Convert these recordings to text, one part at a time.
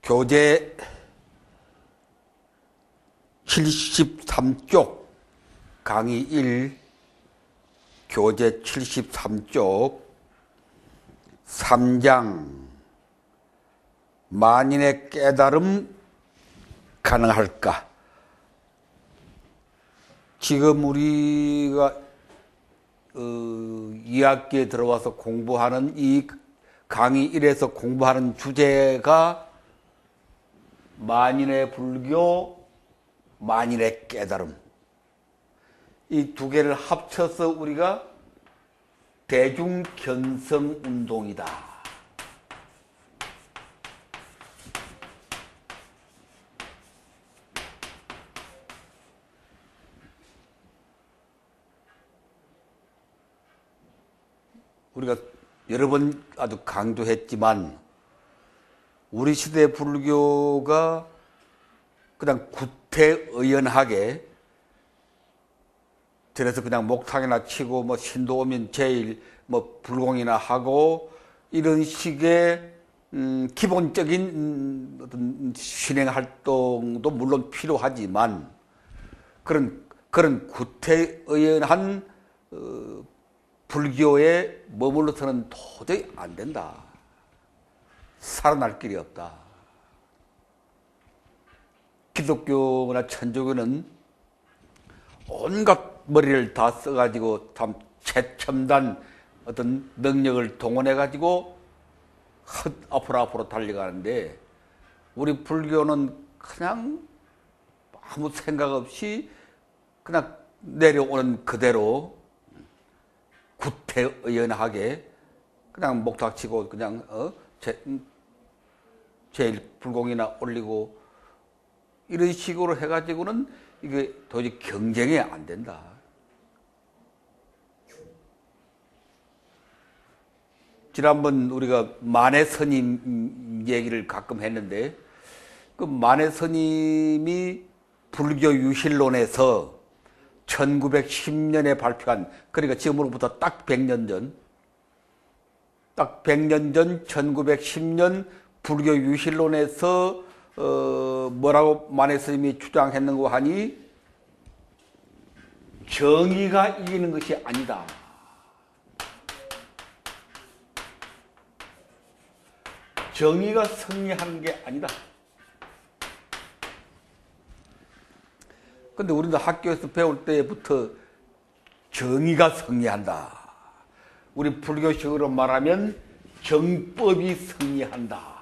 교재 73쪽 강의 1 교재 73쪽 3장 만인의 깨달음 가능할까? 지금 우리가 2학기에 들어와서 공부하는 이 강의 1에서 공부하는 주제가 만인의 불교, 만인의 깨달음. 이 두 개를 합쳐서 우리가 대중견성운동이다. 우리가 여러 번 아주 강조했지만 우리 시대 불교가 그냥 구태의연하게 그래서 그냥 목탕이나 치고 뭐 신도 오면 제일 뭐 불공이나 하고 이런 식의 기본적인 어떤 신행 활동도 물론 필요하지만 그런 구태의연한 불교에 머물러서는 도저히 안 된다. 살아날 길이 없다. 기독교나 천주교는 온갖 머리를 다 써가지고 참 최첨단 어떤 능력을 동원해가지고 앞으로 달려가는데 우리 불교는 그냥 아무 생각 없이 그냥 내려오는 그대로 구태의연하게 그냥 목탁치고 그냥 제일 불공이나 올리고 이런 식으로 해가지고는 이게 도저히 경쟁이 안 된다. 지난번 우리가 만해 스님 얘기를 가끔 했는데 그 만해 스님이 불교 유실론에서 1910년에 발표한, 그러니까 지금으로부터 딱 100년 전, 1910년 불교 유실론에서 뭐라고 만해 스님이 주장했는고 하니 정의가 이기는 것이 아니다. 정의가 승리하는 게 아니다. 근데 우리도 학교에서 배울 때부터 정의가 승리한다. 우리 불교식으로 말하면 정법이 승리한다.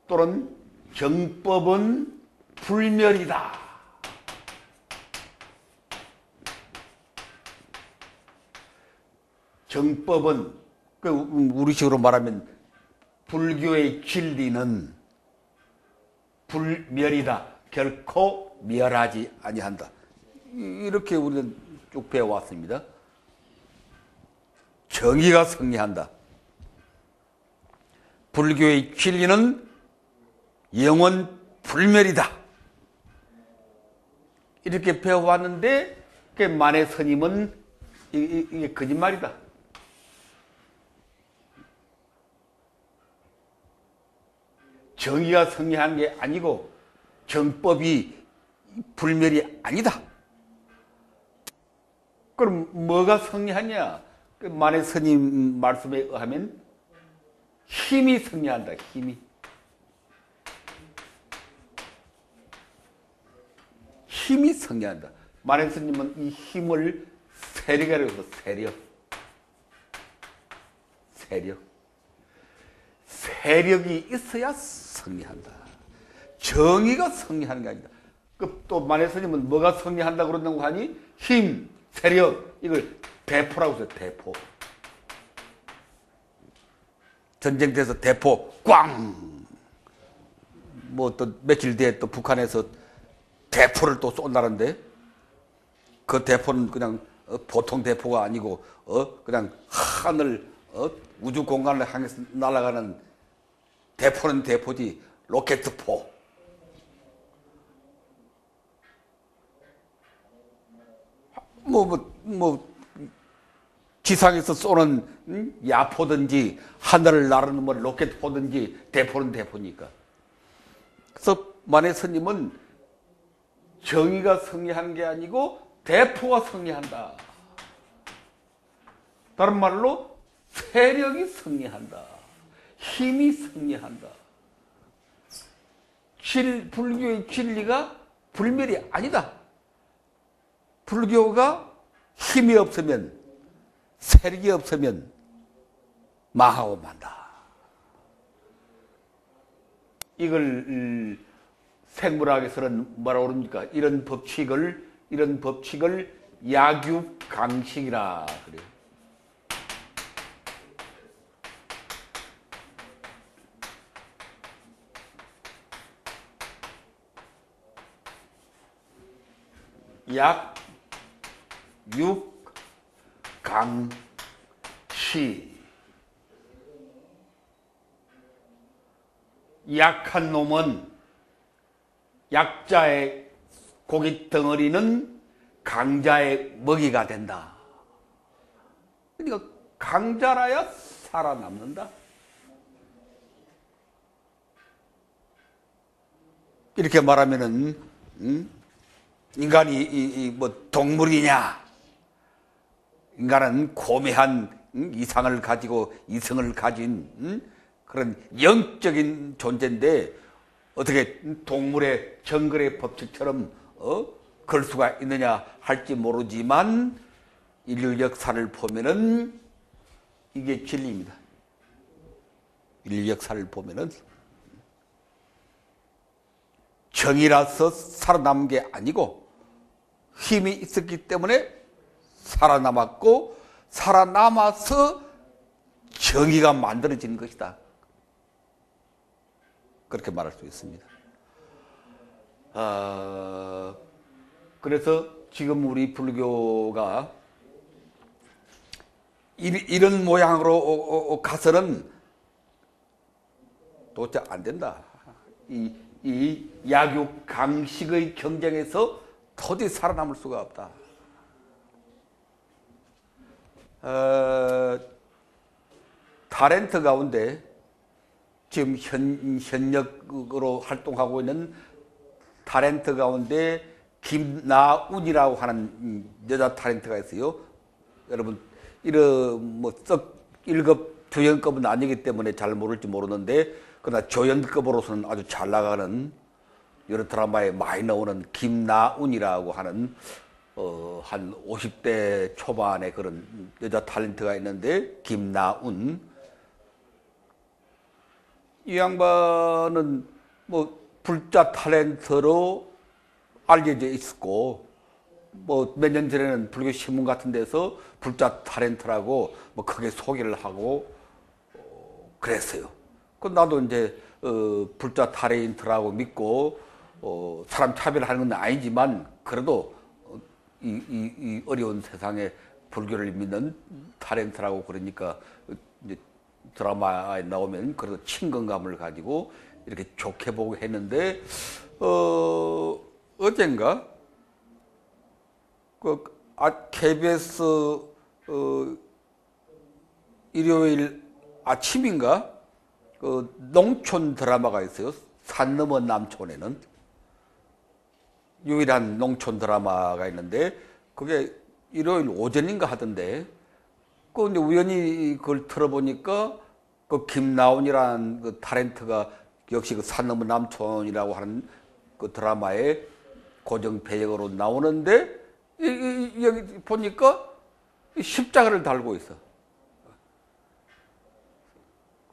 또는 정법은 불멸이다. 정법은 우리식으로 말하면 불교의 진리는 불멸이다. 결코 멸하지 아니한다. 이렇게 우리는 쭉 배워왔습니다. 정의가 승리한다. 불교의 진리는 영원 불멸이다. 이렇게 배워왔는데 그 만해 스님은 이게 거짓말이다. 정의가 승리한 게 아니고 정법이 불멸이 아니다. 그럼 뭐가 승리하냐? 그 만해 스님 말씀에 의하면 힘이 승리한다. 힘이 승리한다. 만해 스님은 이 힘을 세력이라고 해서 세력이 있어야 승리한다. 정의가 승리하는 게 아니다. 또 만해 스님은 뭐가 승리한다 그런다고 하니 힘, 세력 이걸 대포라고 해서 대포. 전쟁돼서 대포 꽝. 뭐 또 며칠 뒤에 또 북한에서 대포를 또 쏜다는데 그 대포는 그냥 보통 대포가 아니고 그냥 하늘 우주 공간을 향해서 날아가는 대포는 대포지 로켓포. 지상에서 쏘는 야포든지 하늘을 나르는 뭐 로켓포든지 대포는 대포니까. 그래서 만해 스님은 정의가 승리하는 게 아니고 대포가 승리한다. 다른 말로 세력이 승리한다. 힘이 승리한다. 불교의 진리가 불멸이 아니다. 불교가 힘이 없으면, 세력이 없으면 망하고 만다. 이걸 생물학에서는 뭐라고 그럽니까? 이런 법칙을 약육강식이라 그래요. 약육강시. 약한 놈은 약자의 고기 덩어리는 강자의 먹이가 된다. 그러니까 강자라야 살아남는다. 이렇게 말하면은 인간이 뭐 동물이냐? 인간은 고매한 이상을 가지고 이성을 가진 그런 영적인 존재인데 어떻게 동물의 정글의 법칙처럼 그럴 수가 있느냐 할지 모르지만 인류 역사를 보면은 이게 진리입니다. 인류 역사를 보면은 정이라서 살아남은 게 아니고 힘이 있었기 때문에 살아남았고 살아남아서 정의가 만들어지는 것이다. 그렇게 말할 수 있습니다. 그래서 지금 우리 불교가 이런 모양으로 가서는 도대체 안 된다. 이 약육강식의 경쟁에서 도저히 살아남을 수가 없다. 탤런트 가운데 지금 현역으로 활동하고 있는 탤런트 가운데 김나운이라고 하는 여자 탤런트가 있어요. 여러분 이런 썩 1급 조연급은 아니기 때문에 잘 모를지 모르는데 그러나 조연급으로서는 아주 잘 나가는 여러 드라마에 많이 나오는 김나운이라고 하는 한 50대 초반의 그런 여자 탤런트가 있는데 김나운 이 양반은 뭐 불자 탤런트로 알려져 있었고 뭐 몇 년 전에는 불교 신문 같은 데서 불자 탤런트라고 뭐 크게 소개를 하고 그랬어요. 그 나도 이제 불자 탤런트라고 믿고 사람 차별하는 건 아니지만 그래도 이 어려운 세상에 불교를 믿는 탤런트라고 그러니까 이제 드라마에 나오면 그래도 친근감을 가지고 이렇게 좋게 보고 했는데 어젠가 그 KBS 일요일 아침인가 그 농촌 드라마가 있어요. 산 너머 남촌에는 유일한 농촌 드라마가 있는데 그게 일요일 오전인가 하던데 그 근데 우연히 그걸 틀어보니까 그 김나운이라는 그 탤런트가 역시 그 산 너머 남촌이라고 하는 그 드라마에 고정 배역으로 나오는데 여기 보니까 십자가를 달고 있어.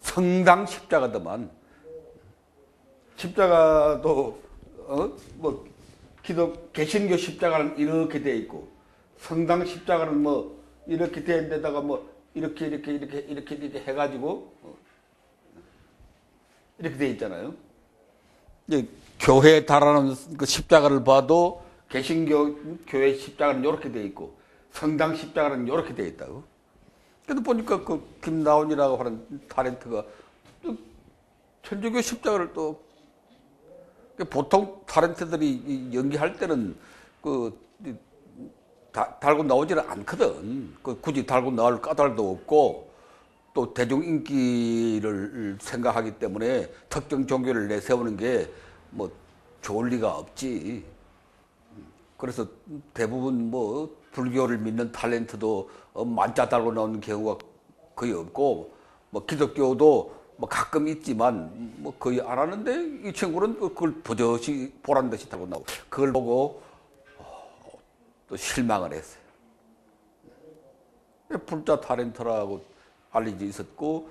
성당 십자가더만. 십자가도 뭐 개신교 십자가는 이렇게 돼 있고 성당 십자가는 뭐 이렇게 된 데다가 뭐 이렇게 해가지고 이렇게 돼 있잖아요. 이제 교회에 달아놓은 그 십자가를 봐도 개신교 교회 십자가는 이렇게 돼 있고 성당 십자가는 이렇게 돼 있다고. 그래도 보니까 그 김나운이라고 하는 탤런트가 또 천주교 십자가를 또 보통 탤런트들이 연기할 때는 그 달고 나오지는 않거든. 굳이 달고 나올 까닭도 없고 또 대중 인기를 생각하기 때문에 특정 종교를 내세우는 게 뭐 좋을 리가 없지. 그래서 대부분 뭐 불교를 믿는 탤런트도 만자 달고 나오는 경우가 거의 없고, 뭐 기독교도 뭐 가끔 있지만 뭐 거의 안 하는데 이 친구는 그걸 버젓이 보란 듯이 달고 나오고, 그걸 보고 또 실망을 했어요. 불자 탤런트라고 알려져 있었고,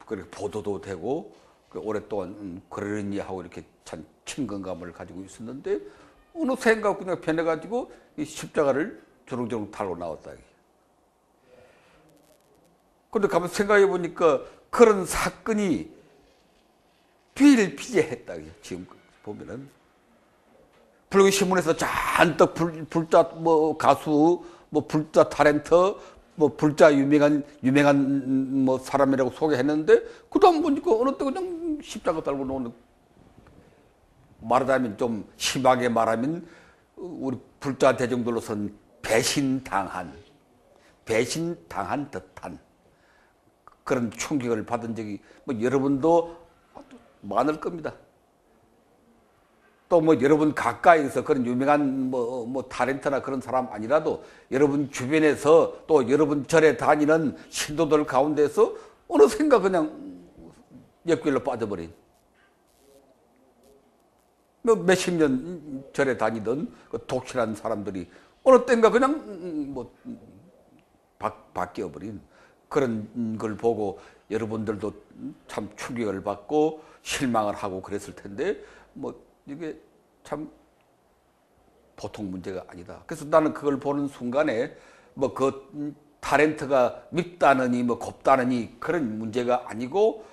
그렇게 보도도 되고, 오랫동안 그러니 하고 이렇게 참 친근감을 가지고 있었는데, 어느 생각 그냥 변해가지고 이 십자가를 주렁주렁 달고 나왔다. 근데 가만 생각해 보니까 그런 사건이 비일비재했다. 지금 보면은. 불교 신문에서 잔뜩 불자 뭐 가수, 뭐 불자 탤런트, 뭐 불자 유명한 뭐 사람이라고 소개했는데, 그다음 보니까 어느 때 그냥 십자가 달고 나오는, 말하자면 좀 심하게 말하면 우리 불자 대중들로서는 배신당한 듯한 그런 충격을 받은 적이 뭐 여러분도 많을 겁니다. 또 뭐 여러분 가까이서 그런 유명한 뭐 탤런트나 그런 사람 아니라도 여러분 주변에서 또 여러분 절에 다니는 신도들 가운데서 어느샌가 그냥 옆길로 빠져버린, 뭐 몇십 년 절에 다니던 그 독실한 사람들이 어느 땐가 그냥 뭐 바뀌어버린 그런 걸 보고 여러분들도 참 충격을 받고 실망을 하고 그랬을 텐데, 뭐 이게 참 보통 문제가 아니다. 그래서 나는 그걸 보는 순간에 뭐 그 탤런트가 밉다느니 뭐 곱다느니 그런 문제가 아니고,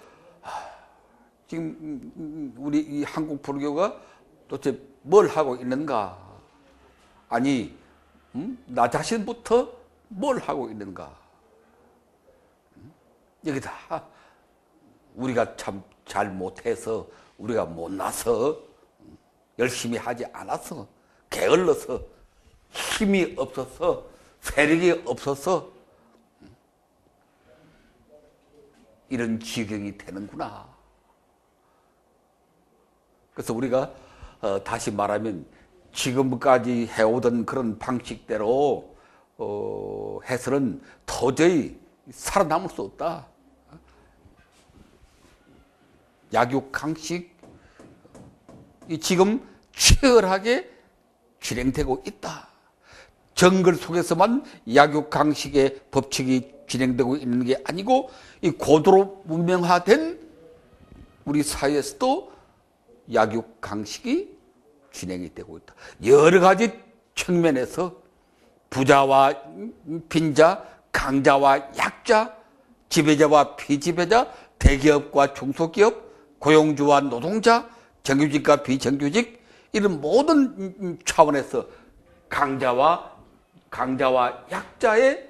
지금 우리 이 한국 불교가 도대체 뭘 하고 있는가? 아니, 나 자신부터 뭘 하고 있는가? 여기다 우리가 참 잘못해서, 우리가 못나서, 열심히 하지 않아서, 게을러서, 힘이 없어서, 세력이 없어서 이런 지경이 되는구나. 그래서 우리가 다시 말하면 지금까지 해오던 그런 방식대로 해서는 도저히 살아남을 수 없다. 약육강식이 지금 치열하게 진행되고 있다. 정글 속에서만 약육강식의 법칙이 진행되고 있는 게 아니고, 이 고도로 문명화된 우리 사회에서도 약육강식이 진행이 되고 있다. 여러 가지 측면에서 부자와 빈자, 강자와 약자, 지배자와 피지배자, 대기업과 중소기업, 고용주와 노동자, 정규직과 비정규직, 이런 모든 차원에서 강자와 약자의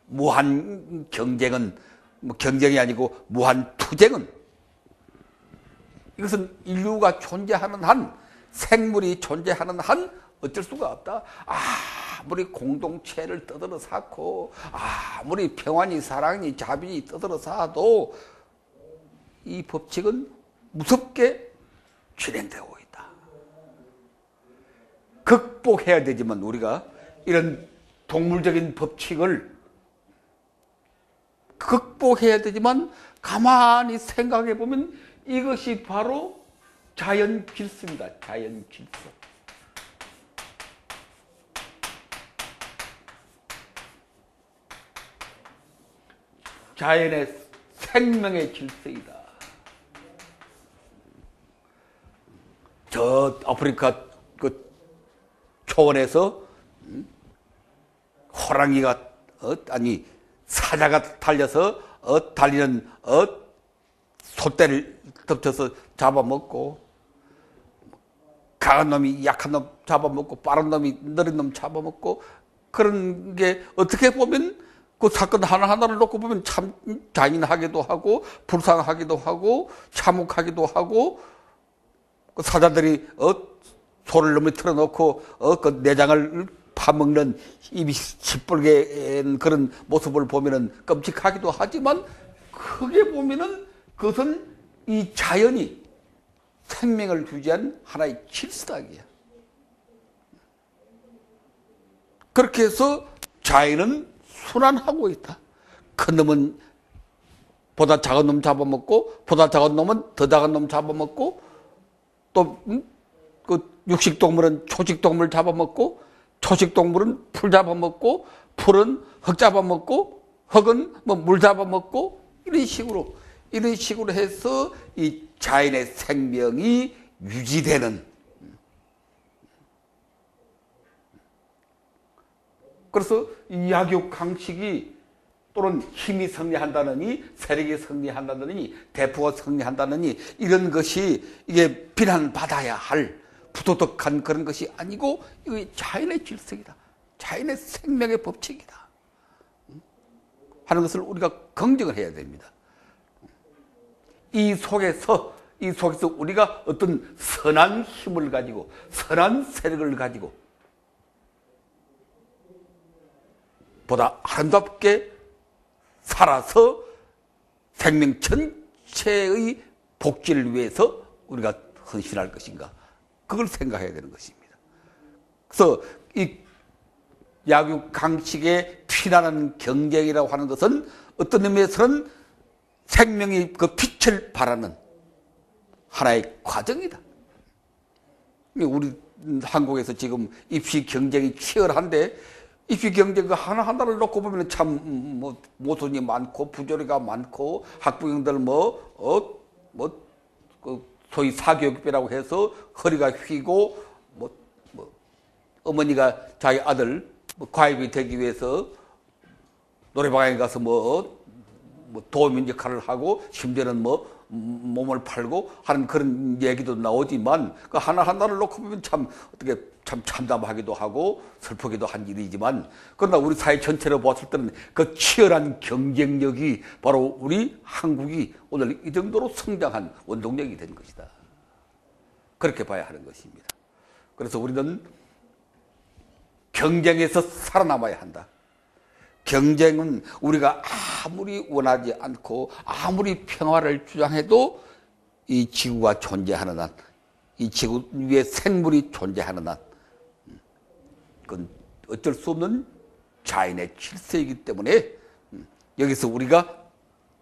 무한 경쟁은, 뭐 경쟁이 아니고 무한 투쟁은, 이것은 인류가 존재하는 한, 생물이 존재하는 한 어쩔 수가 없다. 아무리 공동체를 떠들어 쌓고, 아무리 평안이 사랑이 자비니 떠들어 쌓아도 이 법칙은 무섭게 진행되고 있다. 극복해야 되지만, 우리가 이런 동물적인 법칙을 극복해야 되지만, 가만히 생각해 보면 이것이 바로 자연 질서입니다. 자연 질서. 자연의 생명의 질서이다. 저 아프리카 그 초원에서 호랑이가 아니 사자가 달려서 달리는 소떼를 덮쳐서 잡아먹고, 강한 놈이 약한 놈 잡아먹고, 빠른 놈이 느린 놈 잡아먹고, 그런 게 어떻게 보면 그 사건 하나하나를 놓고 보면 참 잔인하기도 하고, 불쌍하기도 하고, 참혹하기도 하고, 그 사자들이 소를 너무 틀어놓고 그 내장을 파먹는 입이 시뻘게 그런 모습을 보면은 끔찍하기도 하지만 크게 보면은 그것은 이 자연이 생명을 유지한 하나의 질서학이야. 그렇게 해서 자연은 순환하고 있다. 큰 놈은 보다 작은 놈 잡아먹고, 보다 작은 놈은 더 작은 놈 잡아먹고, 또 그 육식동물은 초식동물 잡아먹고, 초식동물은 풀 잡아먹고, 풀은 흙 잡아먹고, 흙은 뭐 물 잡아먹고, 이런 식으로 해서 이 자연의 생명이 유지되는. 그래서 이 약육강식이 또는 힘이 승리한다느니, 세력이 승리한다느니, 대포가 승리한다느니, 이런 것이 이게 비난받아야 할 부도덕한 그런 것이 아니고, 이게 자연의 질서이다. 자연의 생명의 법칙이다. 하는 것을 우리가 긍정을 해야 됩니다. 이 속에서 우리가 어떤 선한 힘을 가지고, 선한 세력을 가지고, 보다 아름답게 살아서 생명 전체의 복지를 위해서 우리가 헌신할 것인가, 그걸 생각해야 되는 것입니다. 그래서 이 약육강식의 피나는 경쟁이라고 하는 것은 어떤 의미에서는 생명이 그 빛을 발하는 하나의 과정이다. 우리 한국에서 지금 입시 경쟁이 치열한데, 입시 경쟁 그 하나하나를 놓고 보면 참 모순이 많고 부조리가 많고, 학부형들 그 소위 사교육비라고 해서 허리가 휘고, 어머니가 자기 아들 과외비 되기 위해서 노래방에 가서 도우미 역할을 하고, 심지어는 몸을 팔고 하는 그런 얘기도 나오지만, 그 하나하나를 놓고 보면 참 참담하기도 하고 슬프기도 한 일이지만, 그러나 우리 사회 전체로 봤을 때는 그 치열한 경쟁력이 바로 우리 한국이 오늘 이 정도로 성장한 원동력이 된 것이다. 그렇게 봐야 하는 것입니다. 그래서 우리는 경쟁에서 살아남아야 한다. 경쟁은 우리가 아무리 원하지 않고 아무리 평화를 주장해도 이 지구가 존재하는 한, 이 지구 위에 생물이 존재하는 한, 그건 어쩔 수 없는 자연의 질서이기 때문에 여기서 우리가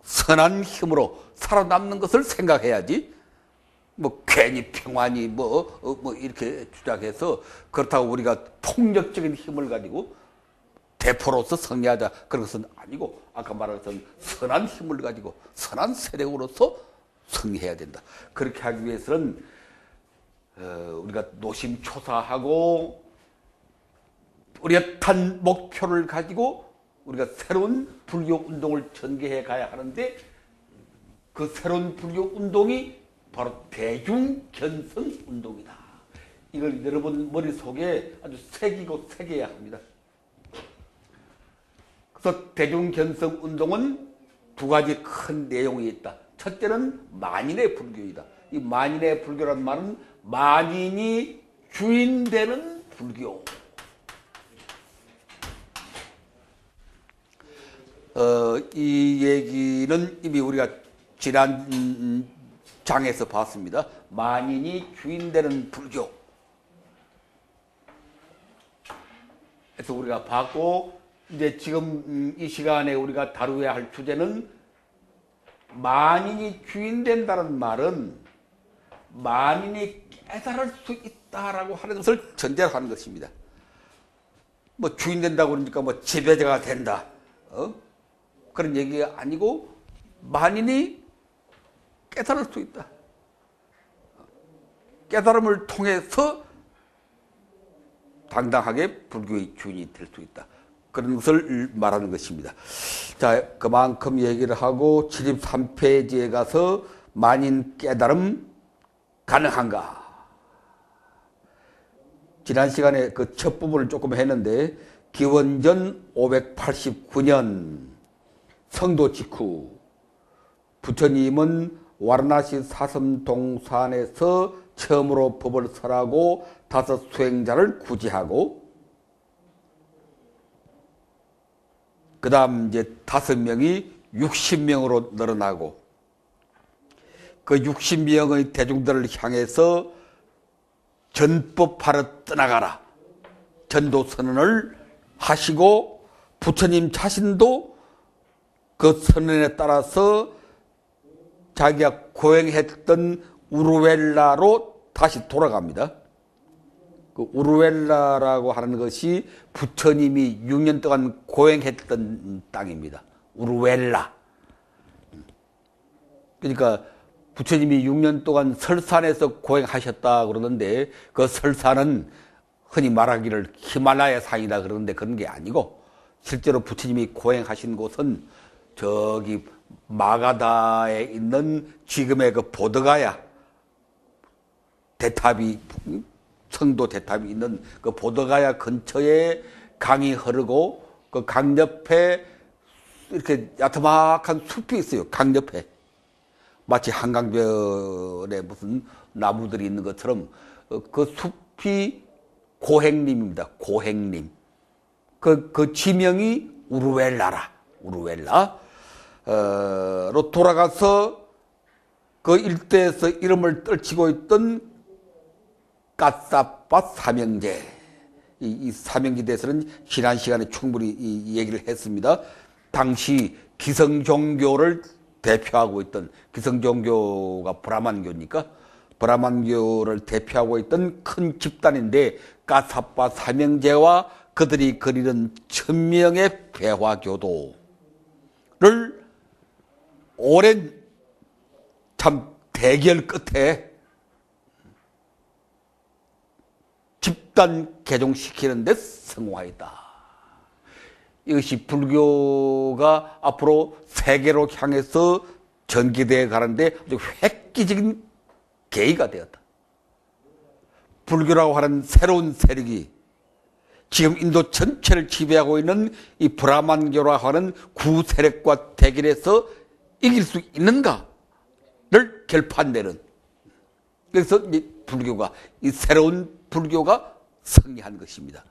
선한 힘으로 살아남는 것을 생각해야지, 괜히 평화니 이렇게 주장해서 그렇다고 우리가 폭력적인 힘을 가지고 대포로서 승리하자, 그런 것은 아니고, 아까 말한 것은 선한 힘을 가지고 선한 세력으로서 승리해야 된다. 그렇게 하기 위해서는 우리가 노심초사하고 뚜렷한 목표를 가지고 우리가 새로운 불교 운동을 전개해 가야 하는데, 그 새로운 불교 운동이 바로 대중견성 운동이다. 이걸 여러분 머릿속에 아주 새겨야 합니다. 그래서 대중견성 운동은 두 가지 큰 내용이 있다. 첫째는 만인의 불교이다. 이 만인의 불교란 말은 만인이 주인되는 불교. 이 얘기는 이미 우리가 지난 장에서 봤습니다. 만인이 주인되는 불교. 그래서 우리가 봤고, 이제 지금 이 시간에 우리가 다루어야 할 주제는, 만인이 주인된다는 말은 만인이 깨달을 수 있다라고 하는 것을 전제로 하는 것입니다. 주인된다고 그러니까 지배자가 된다, 그런 얘기가 아니고, 만인이 깨달을 수 있다. 깨달음을 통해서 당당하게 불교의 주인이 될 수 있다. 그런 것을 말하는 것입니다. 자, 그만큼 얘기를 하고 73페이지에 가서 만인 깨달음 가능한가? 지난 시간에 그 첫 부분을 조금 했는데, 기원전 589년 성도 직후 부처님은 와라나시 사섬동산에서 처음으로 법을 설하고 5 수행자를 구제하고, 그 다음 이제 5명이 60명으로 늘어나고 그 60명의 대중들을 향해서 전법하러 떠나가라. 전도 선언을 하시고 부처님 자신도 그 선언에 따라서 자기가 고행했던 우르웰라로 다시 돌아갑니다. 그 우르웰라라고 하는 것이 부처님이 6년 동안 고행했던 땅입니다. 우르웰라. 그러니까 부처님이 6년 동안 설산에서 고행하셨다 그러는데 그 설산은 흔히 말하기를 히말라야 산이다 그러는데 그런 게 아니고 실제로 부처님이 고행하신 곳은 저기 마가다에 있는 지금의 그 보드가야 대탑이 성도 대탑이 있는 그 보드가야 근처에 강이 흐르고 그 강 옆에 이렇게 야트막한 숲이 있어요. 강 옆에 마치 한강변에 무슨 나무들이 있는 것처럼 그 숲이 고행림입니다. 고행림. 그 지명이 우르웰라라. 우르웰라. 로 돌아가서 그 일대에서 이름을 떨치고 있던 까사빠 사명제. 이 사명제에 대해서는 지난 시간에 충분히 이 얘기를 했습니다. 당시 기성종교를 대표하고 있던 기성종교가 브라만교니까 브라만교를 대표하고 있던 큰 집단인데 까사빠 사명제와 그들이 그리는 1000명의 배화교도를 오랜 참 대결 끝에 집단 개종시키는 데 성공하였다. 이것이 불교가 앞으로 세계로 향해서 전개되어 가는데 아주 획기적인 계기가 되었다. 불교라고 하는 새로운 세력이 지금 인도 전체를 지배하고 있는 이 브라만교라고 하는 구세력과 대결해서 이길 수 있는가를 결판내는, 그래서 이 불교가, 이 새로운 불교가 승리한 것입니다.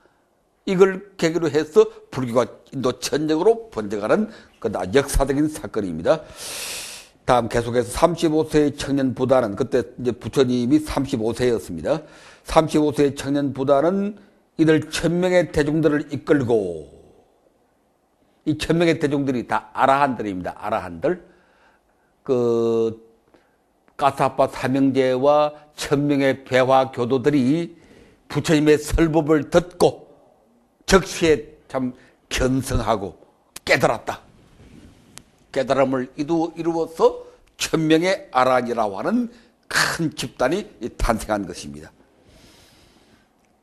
이걸 계기로 해서 불교가 인도 전역으로 번져가는 역사적인 사건입니다. 다음 계속해서 35세의 청년 부다는, 그때 이제 부처님이 35세였습니다. 35세의 청년 부다는 이들 1000명의 대중들을 이끌고, 이 1000명의 대중들이 다 아라한들입니다. 아라한들. 그 까사파 사명제와 1000명의 배화 교도들이 부처님의 설법을 듣고 적시에 참 견성하고 깨달았다. 깨달음을 이루어서 1000명의 아라한이라고 하는 큰 집단이 탄생한 것입니다.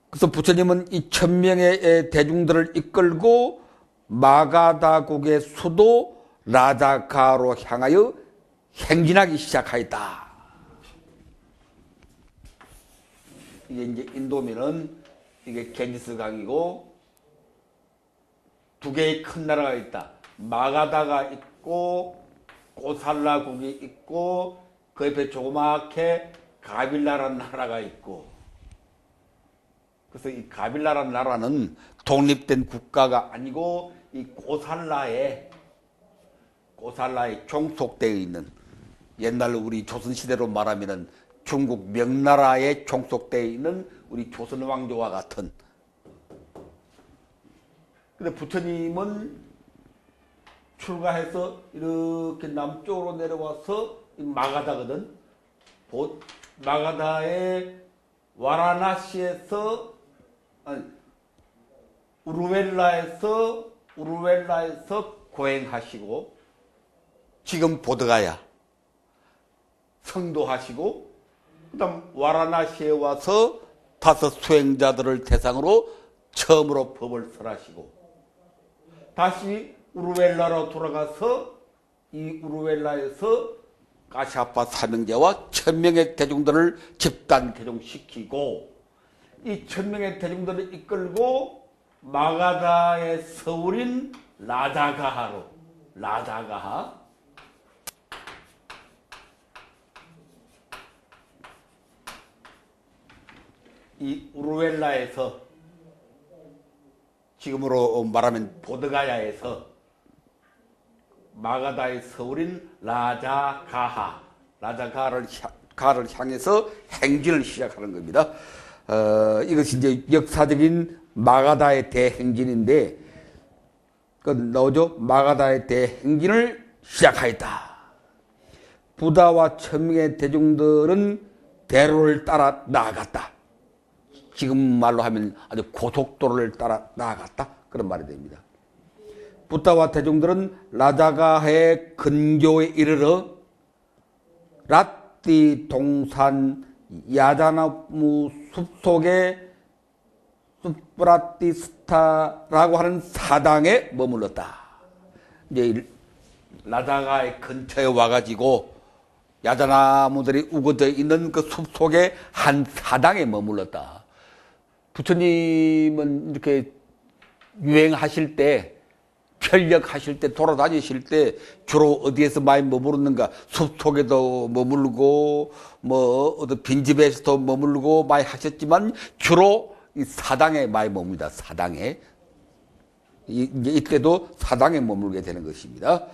그래서 부처님은 이 1000명의 대중들을 이끌고 마가다국의 수도 라자카로 향하여 행진하기 시작하였다. 이게 이제 인도면은 이게 겐지스 강이고 두 개의 큰 나라가 있다. 마가다가 있고 고살라국이 있고 그 옆에 조그맣게 가빌라라는 나라가 있고, 그래서 이 가빌라라는 나라는 독립된 국가가 아니고 이 고살라에 종속되어 있는, 옛날 우리 조선시대로 말하면 중국 명나라에 종속되어 있는 우리 조선 왕조와 같은. 근데 부처님은 출가해서 이렇게 남쪽으로 내려와서 마가다거든. 마가다의 와라나시에서, 아니, 우르웰라에서 고행하시고, 지금 보드가야 성도하시고, 그 다음 와라나시에 와서 5 수행자들을 대상으로 처음으로 법을 설하시고, 다시 우르웰라로 돌아가서 이 우르웰라에서 까시아파 사명제와 1000명의 대중들을 집단 개종시키고, 이 1000명의 대중들을 이끌고 마가다의 서울인 라자가하로, 라자가하, 이 우르웰라에서, 지금으로 말하면 보드가야에서 마가다의 서울인 라자가를 향해서 행진을 시작하는 겁니다. 이것이 이제 역사적인 마가다의 대행진인데, 나오죠? 마가다의 대행진을 시작하였다. 부다와 천명의 대중들은 대로를 따라 나아갔다. 지금 말로 하면 아주 고속도로를 따라 나아갔다. 그런 말이 됩니다. 부다와 대중들은 라자가의 근교에 이르러 라띠 동산 야자나무 숲속에 수프라티스타라고 하는 사당에 머물렀다. 이제 라자가의 근처에 와가지고 야자나무들이 우거져 있는 그 숲속에 한 사당에 머물렀다. 부처님은 이렇게 유행하실 때, 편력하실 때, 돌아다니실 때 주로 어디에서 많이 머무르는가? 숲속에도 머물고 어떤 빈집에서도 머물고 많이 하셨지만 주로 이 사당에 많이 머뭅니다. 사당에. 이때도 사당에 머물게 되는 것입니다.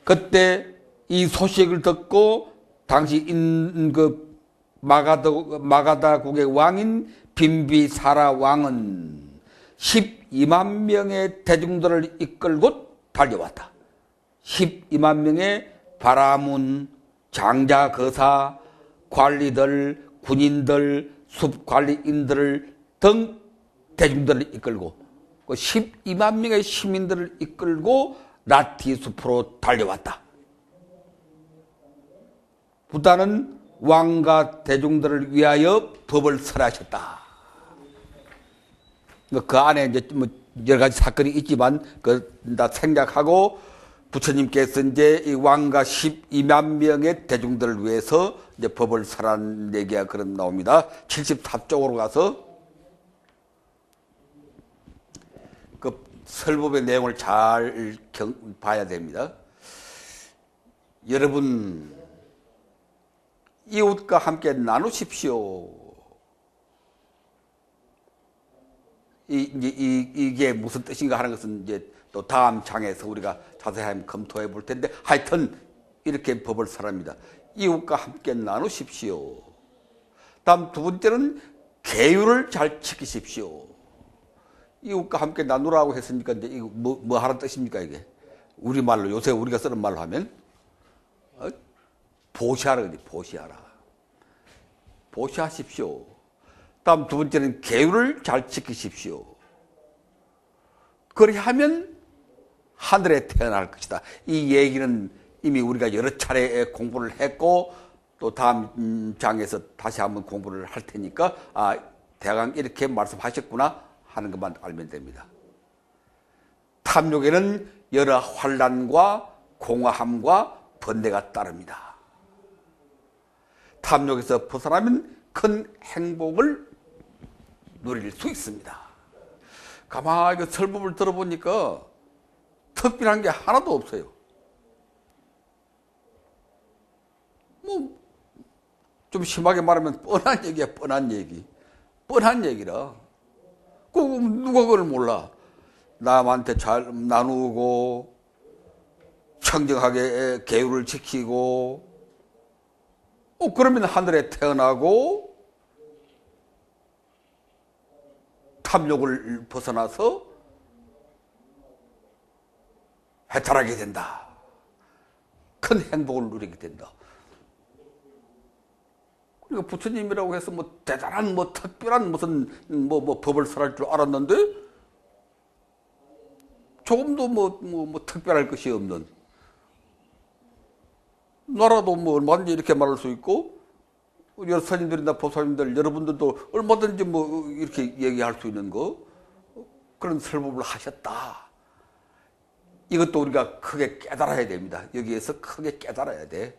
그때 이 소식을 듣고 당시 그 마가다국의 왕인 빈비사라 왕은 12만 명의 대중들을 이끌고 달려왔다. 12만 명의 바라문, 장자거사, 관리들, 군인들, 숲관리인들 등 대중들을 이끌고 12만 명의 시민들을 이끌고 라티 숲으로 달려왔다. 부다는 왕과 대중들을 위하여 법을 설하셨다. 그 안에 이제 여러 가지 사건이 있지만 다 생략하고 부처님께서 이제 이 왕과 12만 명의 대중들을 위해서 이제 법을 설한 얘기가 그런 나옵니다. 74쪽으로 가서 그 설법의 내용을 잘 봐야 됩니다. 여러분, 이웃과 함께 나누십시오. 이게 무슨 뜻인가 하는 것은 이제 또 다음 장에서 우리가 자세히 검토해 볼 텐데, 하여튼 이렇게 법을 설합니다. 이웃과 함께 나누십시오. 다음 두 번째는 계율을 잘 지키십시오. 이웃과 함께 나누라고 했으니까 이제 이거 뭐 하는 뜻입니까 이게? 우리말로 요새 우리가 쓰는 말로 하면 보시하라 그러지. 보시하라. 보시하십시오. 다음 두 번째는 계율을 잘 지키십시오. 그렇게 하면 하늘에 태어날 것이다. 이 얘기는 이미 우리가 여러 차례 공부를 했고 또 다음 장에서 다시 한번 공부를 할 테니까 대강 이렇게 말씀하셨구나 하는 것만 알면 됩니다. 탐욕에는 여러 환난과 공허함과 번뇌가 따릅니다. 탐욕에서 벗어나면 큰 행복을 누릴 수 있습니다. 가만히 설법을 들어보니까 특별한 게 하나도 없어요. 좀 심하게 말하면 뻔한 얘기야, 뻔한 얘기. 뻔한 얘기라. 누가 그걸 몰라. 남한테 잘 나누고, 청정하게 계율을 지키고, 그러면 하늘에 태어나고, 탐욕을 벗어나서 해탈하게 된다. 큰 행복을 누리게 된다. 그러니까 부처님이라고 해서 대단한 특별한 무슨 법을 설할 줄 알았는데 조금도 특별할 것이 없는 나라도 얼마든지 이렇게 말할 수 있고 여러 스님들이나 보살님들 여러분들도 얼마든지 이렇게 얘기할 수 있는 그런 설법을 하셨다. 이것도 우리가 크게 깨달아야 됩니다. 여기에서 크게 깨달아야 돼.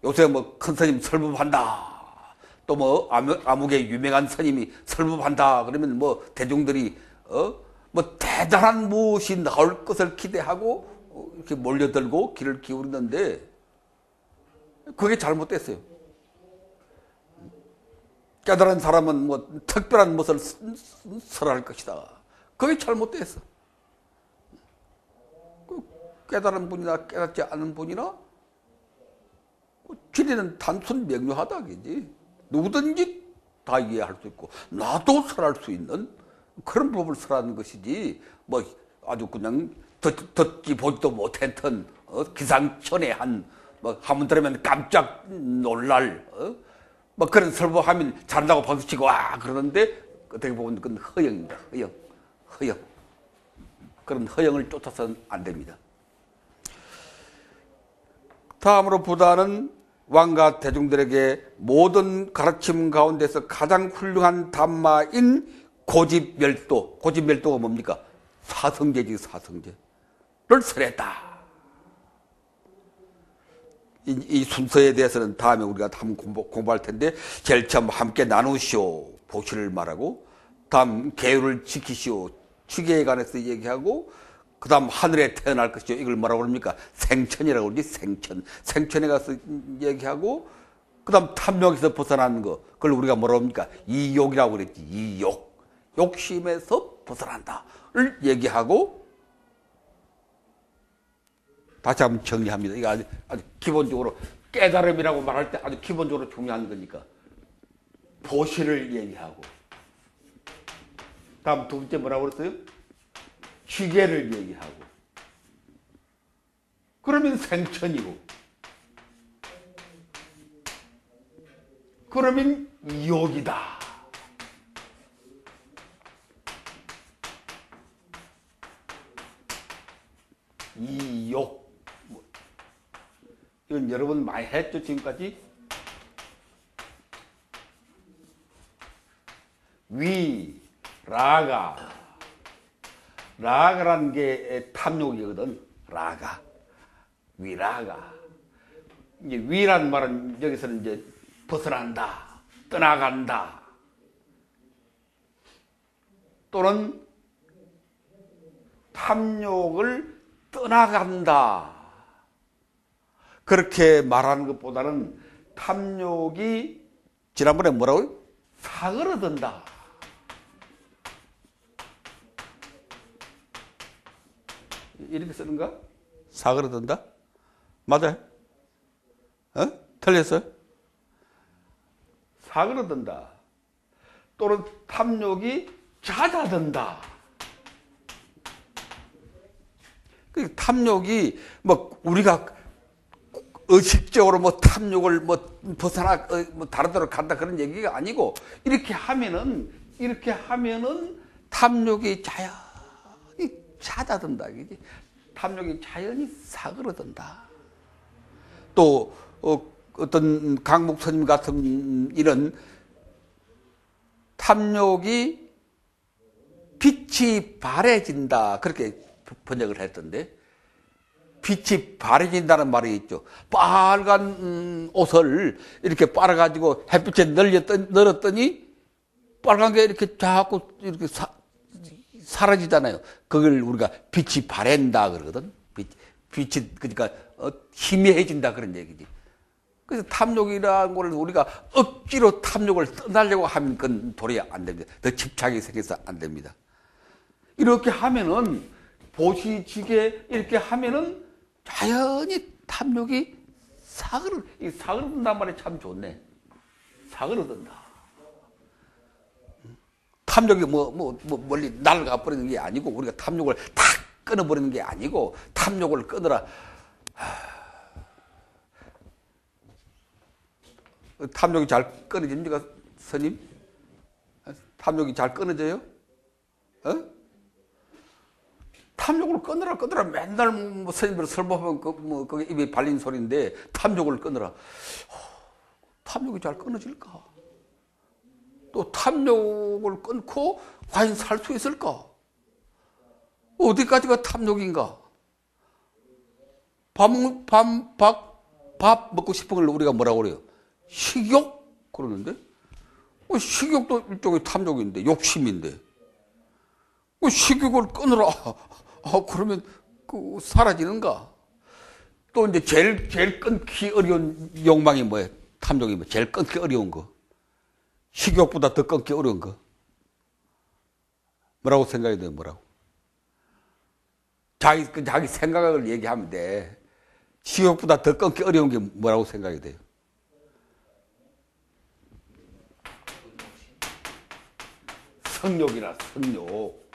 요새 큰 스님 설법한다. 또 아무개 유명한 스님이 설법한다. 그러면 대중들이 대단한 무엇이 나올 것을 기대하고 이렇게 몰려들고 귀를 기울이는데 그게 잘못됐어요. 깨달은 사람은 특별한 무엇을 설할 것이다. 그게 잘못됐어. 깨달은 분이나 깨닫지 않은 분이나 진리는 단순 명료하다 그지. 누구든지 다 이해할 수 있고 나도 설할 수 있는 그런 법을 설하는 것이지 뭐 아주 그냥 듣지 보지도 못했던 기상천외한 뭐 한번 들으면 깜짝 놀랄 뭐 그런 설법하면 잘한다고 박수치고 와 그러는데 어떻게 보면 그건 허영입니다. 허영. 그런 허영을 쫓아서는 안 됩니다. 다음으로 부다는 왕과 대중들에게 모든 가르침 가운데서 가장 훌륭한 담마인 고집멸도. 고집멸도가 뭡니까? 사성제지, 사성제를 설했다. 이 순서에 대해서는 다음에 우리가 한번 공부할 텐데, 제일 처음 함께 나누시오, 보시를 말하고, 다음 계율을 지키시오, 취계에 관해서 얘기하고, 그 다음 하늘에 태어날 것이요. 이걸 뭐라고 그럽니까? 생천이라고 그러지, 생천. 생천에 가서 얘기하고, 그 다음 탐욕에서 벗어나는 거. 그걸 우리가 뭐라고 합니까? 이욕이라고 그랬지, 이욕. 욕심에서 벗어난다를 얘기하고, 다시 한번 정리합니다. 이거 아주 기본적으로 깨달음이라고 말할 때 아주 기본적으로 중요한 거니까. 보시를 얘기하고, 다음 두 번째 뭐라고 그랬어요? 취계를 얘기하고, 그러면 생천이고, 그러면 이욕이다. 이욕. 이건 여러분 많이 했죠, 지금까지? 라가. 라가라는 게 탐욕이거든. 라가. 위라가. 이제 위라는 말은 여기서는 이제 벗어난다. 떠나간다. 또는 탐욕을 떠나간다. 그렇게 말하는 것보다는 탐욕이 지난번에 뭐라고요? 사그러든다. 이렇게 쓰는가? 사그러든다? 맞아요? 틀렸어요? 사그러든다. 또는 탐욕이 잦아든다. 그 탐욕이 뭐 우리가 의식적으로 뭐 탐욕을 뭐 벗어나 뭐 다른 데로 간다 그런 얘기가 아니고 이렇게 하면은 탐욕이 자연히 잦아든다. 그지? 탐욕이 자연히 사그러든다. 또 어떤 강목 스님 같은 이런 탐욕이 빛이 바래진다. 그렇게 번역을 했던데, 빛이 바래진다는 말이 있죠. 빨간 옷을 이렇게 빨아가지고 햇빛에 널었더니 빨간 게 이렇게 자꾸 이렇게 사라지잖아요. 그걸 우리가 빛이 바랜다 그러거든. 빛이 그러니까 희미해진다 그런 얘기지. 그래서 탐욕이라는 걸 우리가 억지로 탐욕을 떠나려고 하면 그건 도리어 안 됩니다. 더 집착이 생겨서 안 됩니다. 이렇게 하면은 보시지게 이렇게 하면은 자연히 탐욕이 사그러든단 말이 참 좋네. 사그러든다. 탐욕이 멀리 날아가 버리는 게 아니고 우리가 탐욕을 탁 끊어버리는 게 아니고 탐욕을 끊으라. 탐욕이 잘 끊어집니까, 스님? 탐욕이 잘 끊어져요? 탐욕을 끊으라 맨날 뭐 스님들 설법하면 그게 입에 발린 소리인데 탐욕을 끊으라. 탐욕이 잘 끊어질까? 또 탐욕을 끊고 과연 살 수 있을까? 어디까지가 탐욕인가? 밥 먹고 싶은 걸 우리가 뭐라고 그래요? 식욕? 그러는데? 식욕도 일종의 탐욕인데, 욕심인데. 식욕을 끊으라. 그러면 사라지는가? 또 이제 제일 끊기 어려운 욕망이 뭐예요? 탐욕이 뭐 제일 끊기 어려운 거. 식욕보다 더 끊기 어려운 거. 뭐라고 생각이 돼요? 뭐라고? 자기 생각을 얘기하면 돼. 식욕보다 더 끊기 어려운 게 뭐라고 생각이 돼요? 성욕이라, 성욕.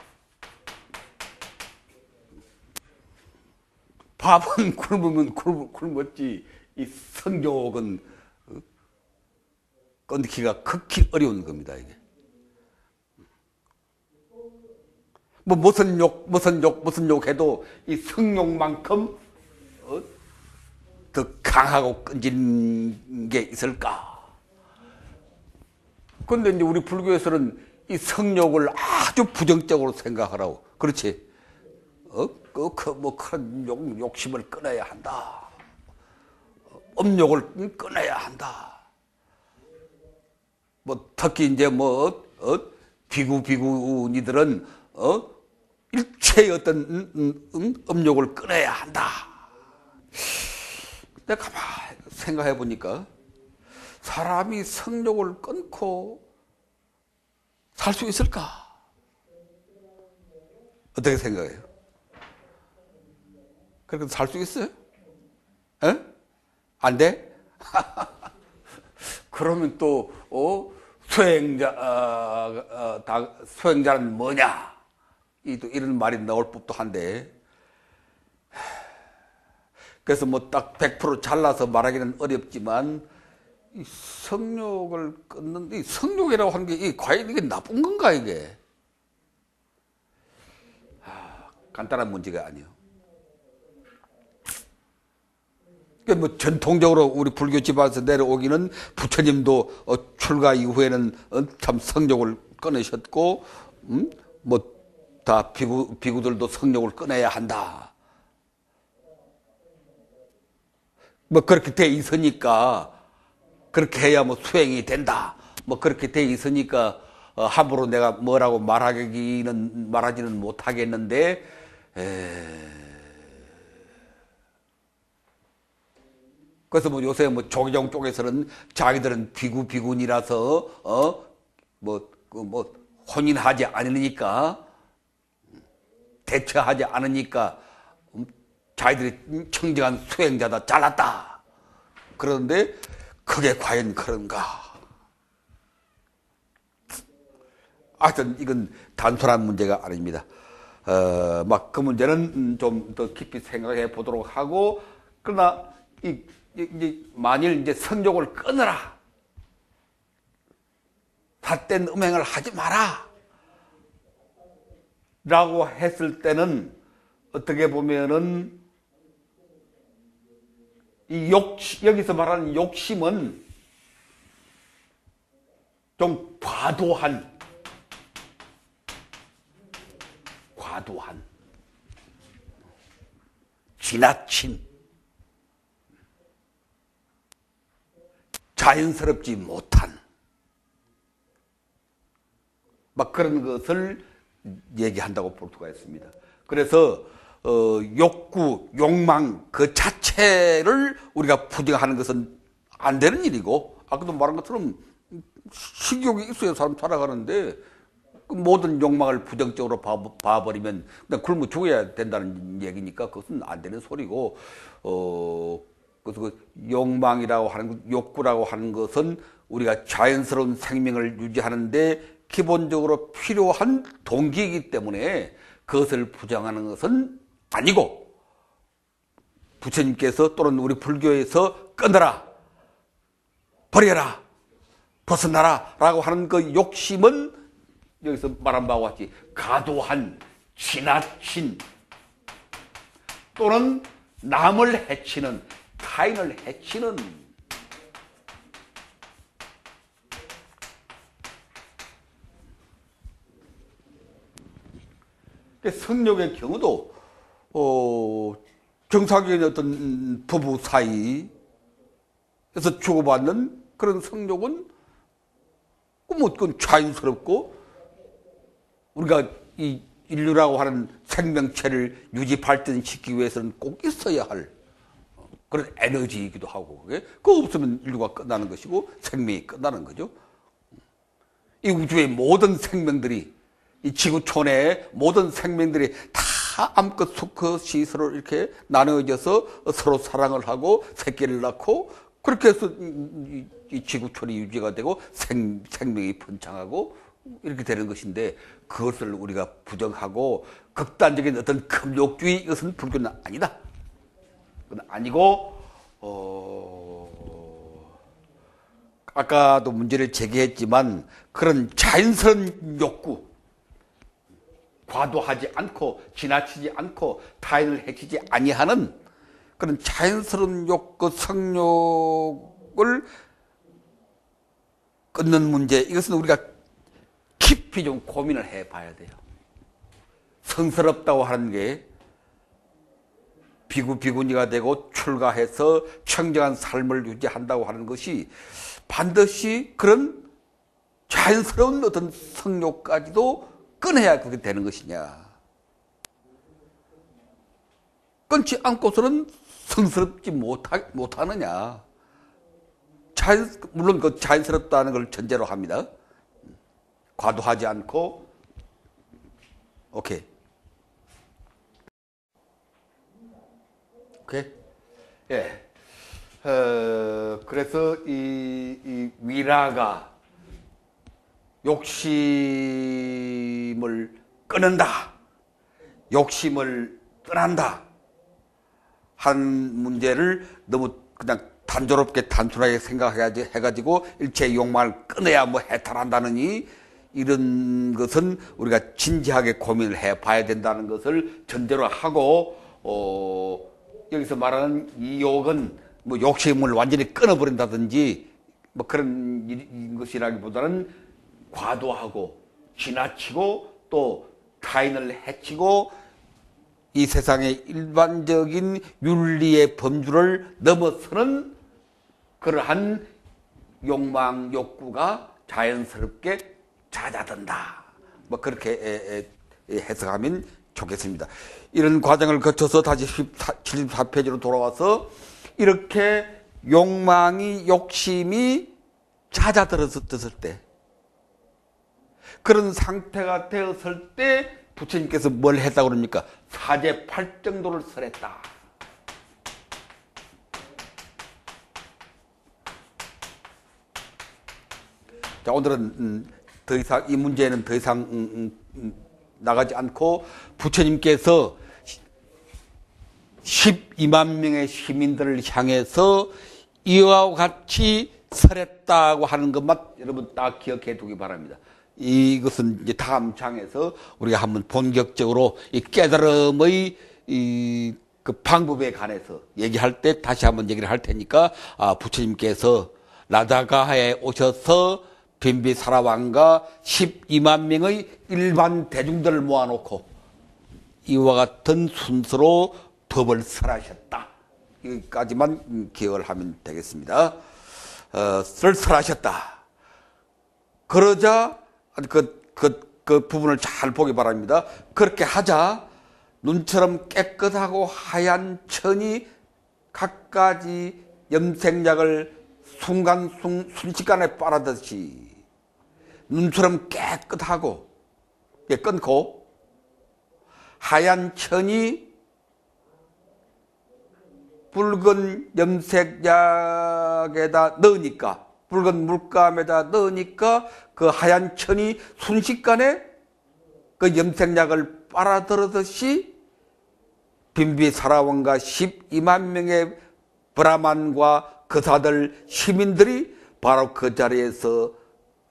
밥은 굶으면 굶었지, 이 성욕은 끊기가 극히 어려운 겁니다, 이게. 뭐 무슨 욕 해도 이 성욕만큼 더 강하고 끈질긴 게 있을까? 그런데 이제 우리 불교에서는 이 성욕을 아주 부정적으로 생각하라고. 그렇지? 큰 욕심을 끊어야 한다. 음욕을 끊어야 한다. 뭐 특히 이제 비구니들은 일체의 어떤 음욕을 끊어야 한다. 내가 가만히 생각해 보니까 사람이 성욕을 끊고 살 수 있을까? 어떻게 생각해요? 그렇게 살 수 있어요? 에? 안 돼? 그러면 또 수행자는 뭐냐? 이런 말이 나올 법도 한데, 그래서 뭐 딱 100% 잘라서 말하기는 어렵지만, 이 성욕을 끊는, 이 성욕이라고 하는 게 과연 이게 나쁜 건가, 이게? 간단한 문제가 아니에요. 그러니까 뭐 전통적으로 우리 불교 집안에서 내려오기는 부처님도 출가 이후에는 참 성욕을 끊으셨고, 뭐 다 비구들도 성욕을 끊어야 한다. 뭐 그렇게 돼 있으니까, 그렇게 해야 뭐 수행이 된다. 뭐 그렇게 돼 있으니까 함부로 내가 뭐라고 말하지는 못하겠는데, 그래서 뭐 요새 뭐 조계종 쪽에서는 자기들은 비구니라서 혼인하지 않으니까, 대처하지 않으니까 자기들이 청정한 수행자다, 잘났다. 그런데 그게 과연 그런가? 하여튼 이건 단순한 문제가 아닙니다. 막 그 문제는 좀 더 깊이 생각해 보도록 하고, 그러나 이제 만일 이제 성욕을 끊어라, 삿된 음행을 하지 마라 라고 했을 때는 어떻게 보면은 여기서 말하는 욕심은 좀 과도한 지나친, 자연스럽지 못한 막 그런 것을 얘기한다고 볼 수가 있습니다. 그래서 욕구, 욕망 그 자체를 우리가 부정하는 것은 안 되는 일이고, 아까도 말한 것처럼 식욕이 있어야 사람 살아가는데 모든 욕망을 부정적으로 봐버리면 그냥 굶어 죽어야 된다는 얘기니까 그것은 안 되는 소리고, 그래서 그 욕망이라고 하는, 욕구라고 하는 것은 우리가 자연스러운 생명을 유지하는데 기본적으로 필요한 동기이기 때문에 그것을 부정하는 것은 아니고, 부처님께서 또는 우리 불교에서 끊어라, 버려라, 벗어나라 라고 하는 그 욕심은 여기서 말한 바와 같이 과도한, 지나친, 또는 남을 해치는, 타인을 해치는, 성욕의 경우도 정상적인 어떤 부부 사이에서 주고받는 그런 성욕은 그건 자연스럽고, 우리가 이 인류라고 하는 생명체를 유지 발전시키기 위해서는 꼭 있어야 할 그런 에너지이기도 하고, 그거 없으면 인류가 끝나는 것이고 생명이 끝나는 거죠. 이 우주의 모든 생명들이 이 지구촌의 모든 생명들이 다 암컷 수컷이 서로 이렇게 나누어져서 서로 사랑을 하고 새끼를 낳고 그렇게 해서 이 지구촌이 유지가 되고 생명이 번창하고 이렇게 되는 것인데 그것을 우리가 부정하고 극단적인 어떤 금욕주의 이것은 불교는 아니다. 그건 아니고 아까도 문제를 제기했지만 그런 자연스러운 욕구 과도하지 않고 지나치지 않고 타인을 해치지 아니하는 그런 자연스러운 욕구 성욕을 끊는 문제 이것은 우리가 깊이 좀 고민을 해봐야 돼요. 성스럽다고 하는 게 비구니가 되고 출가해서 청정한 삶을 유지한다고 하는 것이 반드시 그런 자연스러운 어떤 성욕까지도 끊어야 그렇게 되는 것이냐. 끊지 않고서는 성스럽지 못하느냐. 물론 그 자연스럽다는 걸 전제로 합니다. 과도하지 않고, 오케이. 예. 그래서 이 위라가 욕심을 끊는다. 욕심을 떠난다. 한 문제를 너무 그냥 단조롭게 단순하게 생각해가지고 일체의 욕망을 끊어야 뭐 해탈한다느니 이런 것은 우리가 진지하게 고민을 해봐야 된다는 것을 전제로 하고 여기서 말하는 이 욕은 뭐 욕심을 완전히 끊어버린다든지 뭐 그런 것이라기보다는 과도하고 지나치고 또 타인을 해치고 이 세상의 일반적인 윤리의 범주를 넘어서는 그러한 욕망, 욕구가 자연스럽게 잦아든다. 뭐 그렇게 해석하면 좋겠습니다. 이런 과정을 거쳐서 다시 74페이지로 돌아와서 이렇게 욕심이 잦아들었을 때 그런 상태가 되었을 때 부처님께서 뭘 했다고 그럽니까? 사제 8정도를 설했다. 자, 오늘은 더 이상 이 문제는 더 이상 나가지 않고 부처님께서 12만 명의 시민들을 향해서 이와 같이 설했다고 하는 것만 여러분 딱 기억해 두기 바랍니다. 이것은 이제 다음 장에서 우리가 한번 본격적으로 이 깨달음의 그 방법에 관해서 얘기할 때 다시 한번 얘기를 할 테니까 부처님께서 라다가에 오셔서 빈비사라왕과 12만 명의 일반 대중들을 모아놓고 이와 같은 순서로 법을 설하셨다. 여기까지만 기억을 하면 되겠습니다. 설하셨다. 그러자 그 부분을 잘 보기 바랍니다. 그렇게 하자 눈처럼 깨끗하고 하얀 천이 갖가지 염색약을 순식간에 빨아듯이 눈처럼 깨끗하고 끊고 하얀 천이 붉은 염색약에다 넣으니까 붉은 물감에다 넣으니까 그 하얀 천이 순식간에 그 염색약을 빨아들었듯이 빈비사라왕과 12만 명의 브라만과 거사들 시민들이 바로 그 자리에서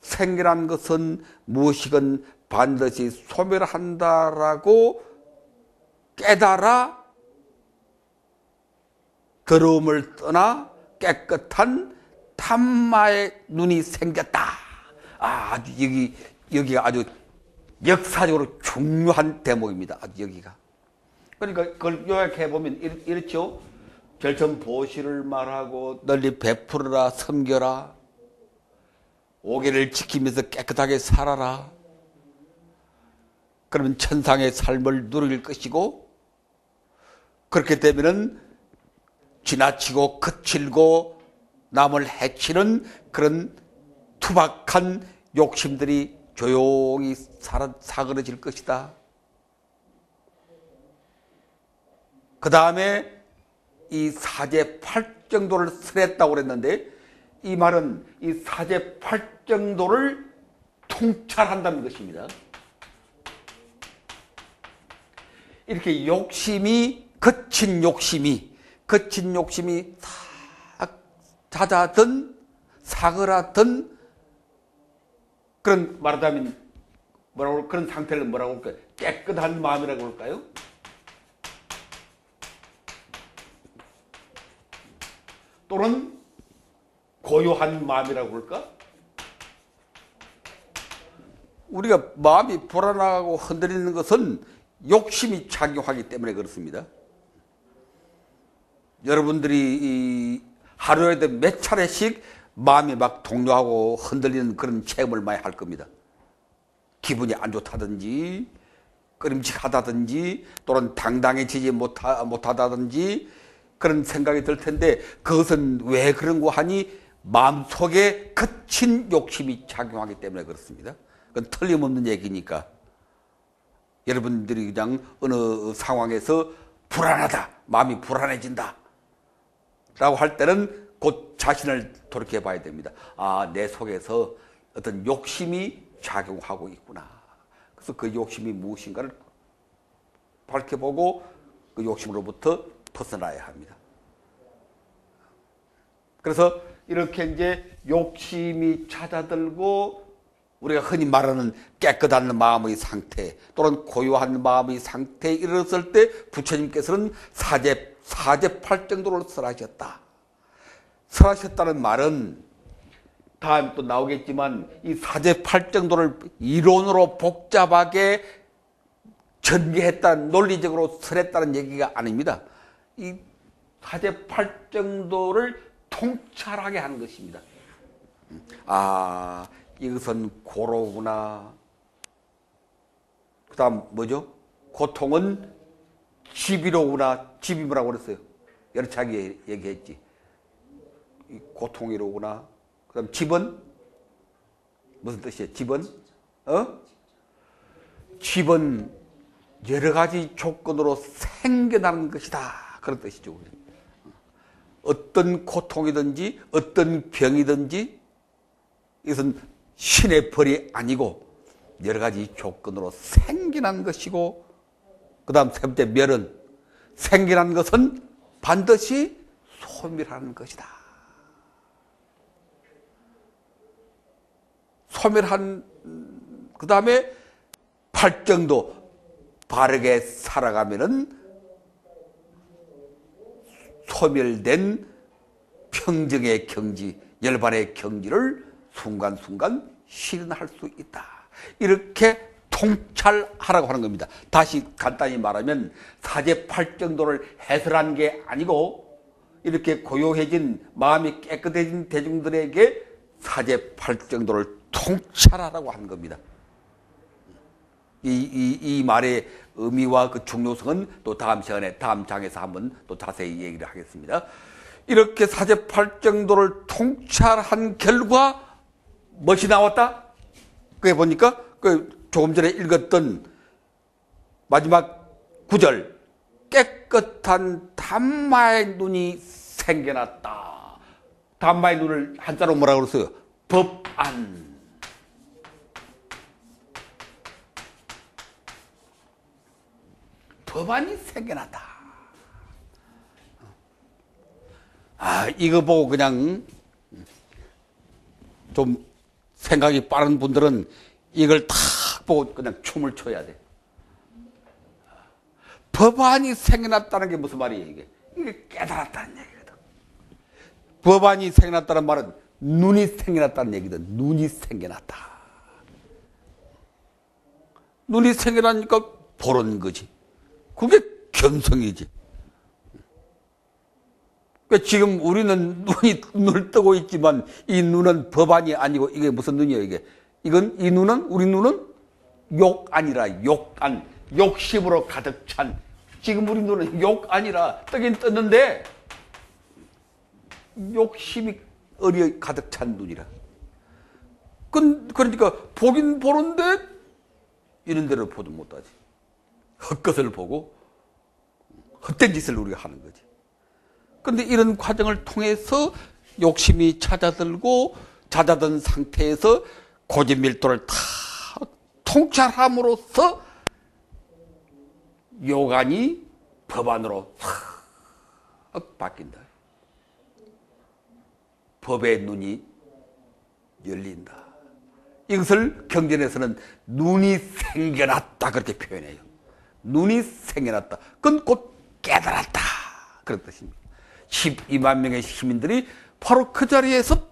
생이란 것은 무엇이건 반드시 소멸한다라고 깨달아 더러움을 떠나 깨끗한 탐마의 눈이 생겼다. 아주 여기가 아주 역사적으로 중요한 대목입니다. 아주 여기가. 그러니까 그걸 요약해 보면 이렇죠. 결천보시를 말하고 널리 베풀어라, 섬겨라. 오계를 지키면서 깨끗하게 살아라. 그러면 천상의 삶을 누릴 것이고 그렇게 되면은 지나치고 거칠고 남을 해치는 그런 투박한 욕심들이 조용히 사그러질 것이다. 그 다음에 이 사제팔정도를 설했다고 그랬는데 이 말은 이 사제팔정도를 통찰한다는 것입니다. 이렇게 거친 욕심이 잦아든 사그라든 그런 말하자면 그런 상태를 뭐라고 할까요? 깨끗한 마음이라고 할까요? 또는 고요한 마음이라고 할까? 우리가 마음이 불안하고 흔들리는 것은 욕심이 작용하기 때문에 그렇습니다. 여러분들이 하루에도 몇 차례씩 마음이 막 동요하고 흔들리는 그런 체험을 많이 할 겁니다. 기분이 안 좋다든지 끄림직하다든지 또는 당당해지지 못하다든지 그런 생각이 들 텐데 그것은 왜 그런 거 하니 마음속에 거친 욕심이 작용하기 때문에 그렇습니다. 그건 틀림없는 얘기니까 여러분들이 그냥 어느 상황에서 불안하다, 마음이 불안해진다 라고 할 때는 곧 자신을 돌이켜 봐야 됩니다. 아, 내 속에서 어떤 욕심이 작용하고 있구나. 그래서 그 욕심이 무엇인가를 밝혀보고 그 욕심으로부터 벗어나야 합니다. 그래서 이렇게 이제 욕심이 찾아들고 우리가 흔히 말하는 깨끗한 마음의 상태 또는 고요한 마음의 상태에 이르렀을 때 부처님께서는 사제팔정도를 설하셨다. 설하셨다는 말은 다음에 또 나오겠지만 이 사제팔정도를 이론으로 복잡하게 전개했다는 논리적으로 설했다는 얘기가 아닙니다. 이 사제팔정도를 통찰하게 하는 것입니다. 아, 이것은 고로구나. 그 다음 뭐죠? 고통은 집이로구나. 집이 뭐라고 그랬어요? 여러 차례 얘기했지. 고통이로구나. 그 다음 집은? 무슨 뜻이에요? 집은? 집은 여러 가지 조건으로 생겨나는 것이다. 그런 뜻이죠. 어떤 고통이든지 어떤 병이든지 이것은 신의 벌이 아니고 여러 가지 조건으로 생겨난 것이고 그 다음 세 번째 멸은 생겨난 것은 반드시 소멸하는 것이다. 소멸한 그 다음에 팔정도 바르게 살아가면은 소멸된 평정의 경지, 열반의 경지를 순간순간 실현할 수 있다. 이렇게 통찰하라고 하는 겁니다. 다시 간단히 말하면 사제팔정도를 해설한 게 아니고 이렇게 고요해진 마음이 깨끗해진 대중들에게 사제팔정도를 통찰하라고 하는 겁니다. 이 말의 의미와 그 중요성은 또 다음 시간에 다음 장에서 한번 또 자세히 얘기를 하겠습니다. 이렇게 사제팔정도를 통찰한 결과 무엇이 나왔다? 그게 보니까 그 조금 전에 읽었던 마지막 구절 깨끗한 담마의 눈이 생겨났다. 담마의 눈을 한자로 뭐라고 그랬어요? 법안. 법안이 생겨났다. 아, 이거 보고 그냥 좀 생각이 빠른 분들은 이걸 탁 보고 그냥 춤을 춰야 돼. 법안이 생겨났다는 게 무슨 말이에요, 이게? 이게 깨달았다는 얘기거든. 법안이 생겨났다는 말은 눈이 생겨났다는 얘기거든. 눈이 생겨났다. 눈이 생겨나니까 보는 거지. 그게 견성이지. 그러니까 지금 우리는 눈을 뜨고 있지만 이 눈은 법안이 아니고 이게 무슨 눈이에요, 이게? 이 눈은, 우리 눈은 욕 아니라 욕안, 욕심으로 가득 찬. 지금 우리 눈은 욕 아니라 뜨긴 떴는데 욕심이 어리에 가득 찬 눈이라. 그러니까 보긴 보는데 이런 대로 보도 못하지. 헛것을 보고 헛된 짓을 우리가 하는 거지. 그런데 이런 과정을 통해서 욕심이 잦아들고 잦아든 상태에서 고집밀도를 다 통찰함으로써 요간이 법안으로 싹 바뀐다. 법의 눈이 열린다. 이것을 경전에서는 눈이 생겨났다 그렇게 표현해요. 눈이 생겨났다. 그건 곧 깨달았다 그런 뜻입니다. 12만 명의 시민들이 바로 그 자리에서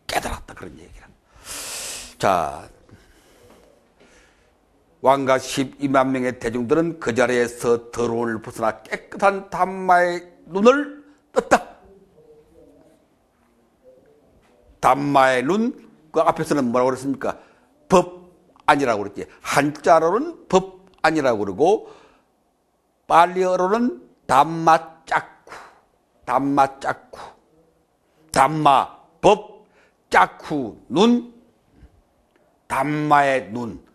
깨달았다 그런 얘기라. 자, 왕과 12만 명의 대중들은 그 자리에서 더러움을 벗어나 깨끗한 담마의 눈을 떴다. 담마의 눈, 그 앞에서는 뭐라고 그랬습니까? 법안이라고 그랬지. 한자로는 법안이라고 그러고 팔리어로는 담마짜쿠, 담마짜쿠, 담마, 법, 짜쿠, 눈, 담마의 눈.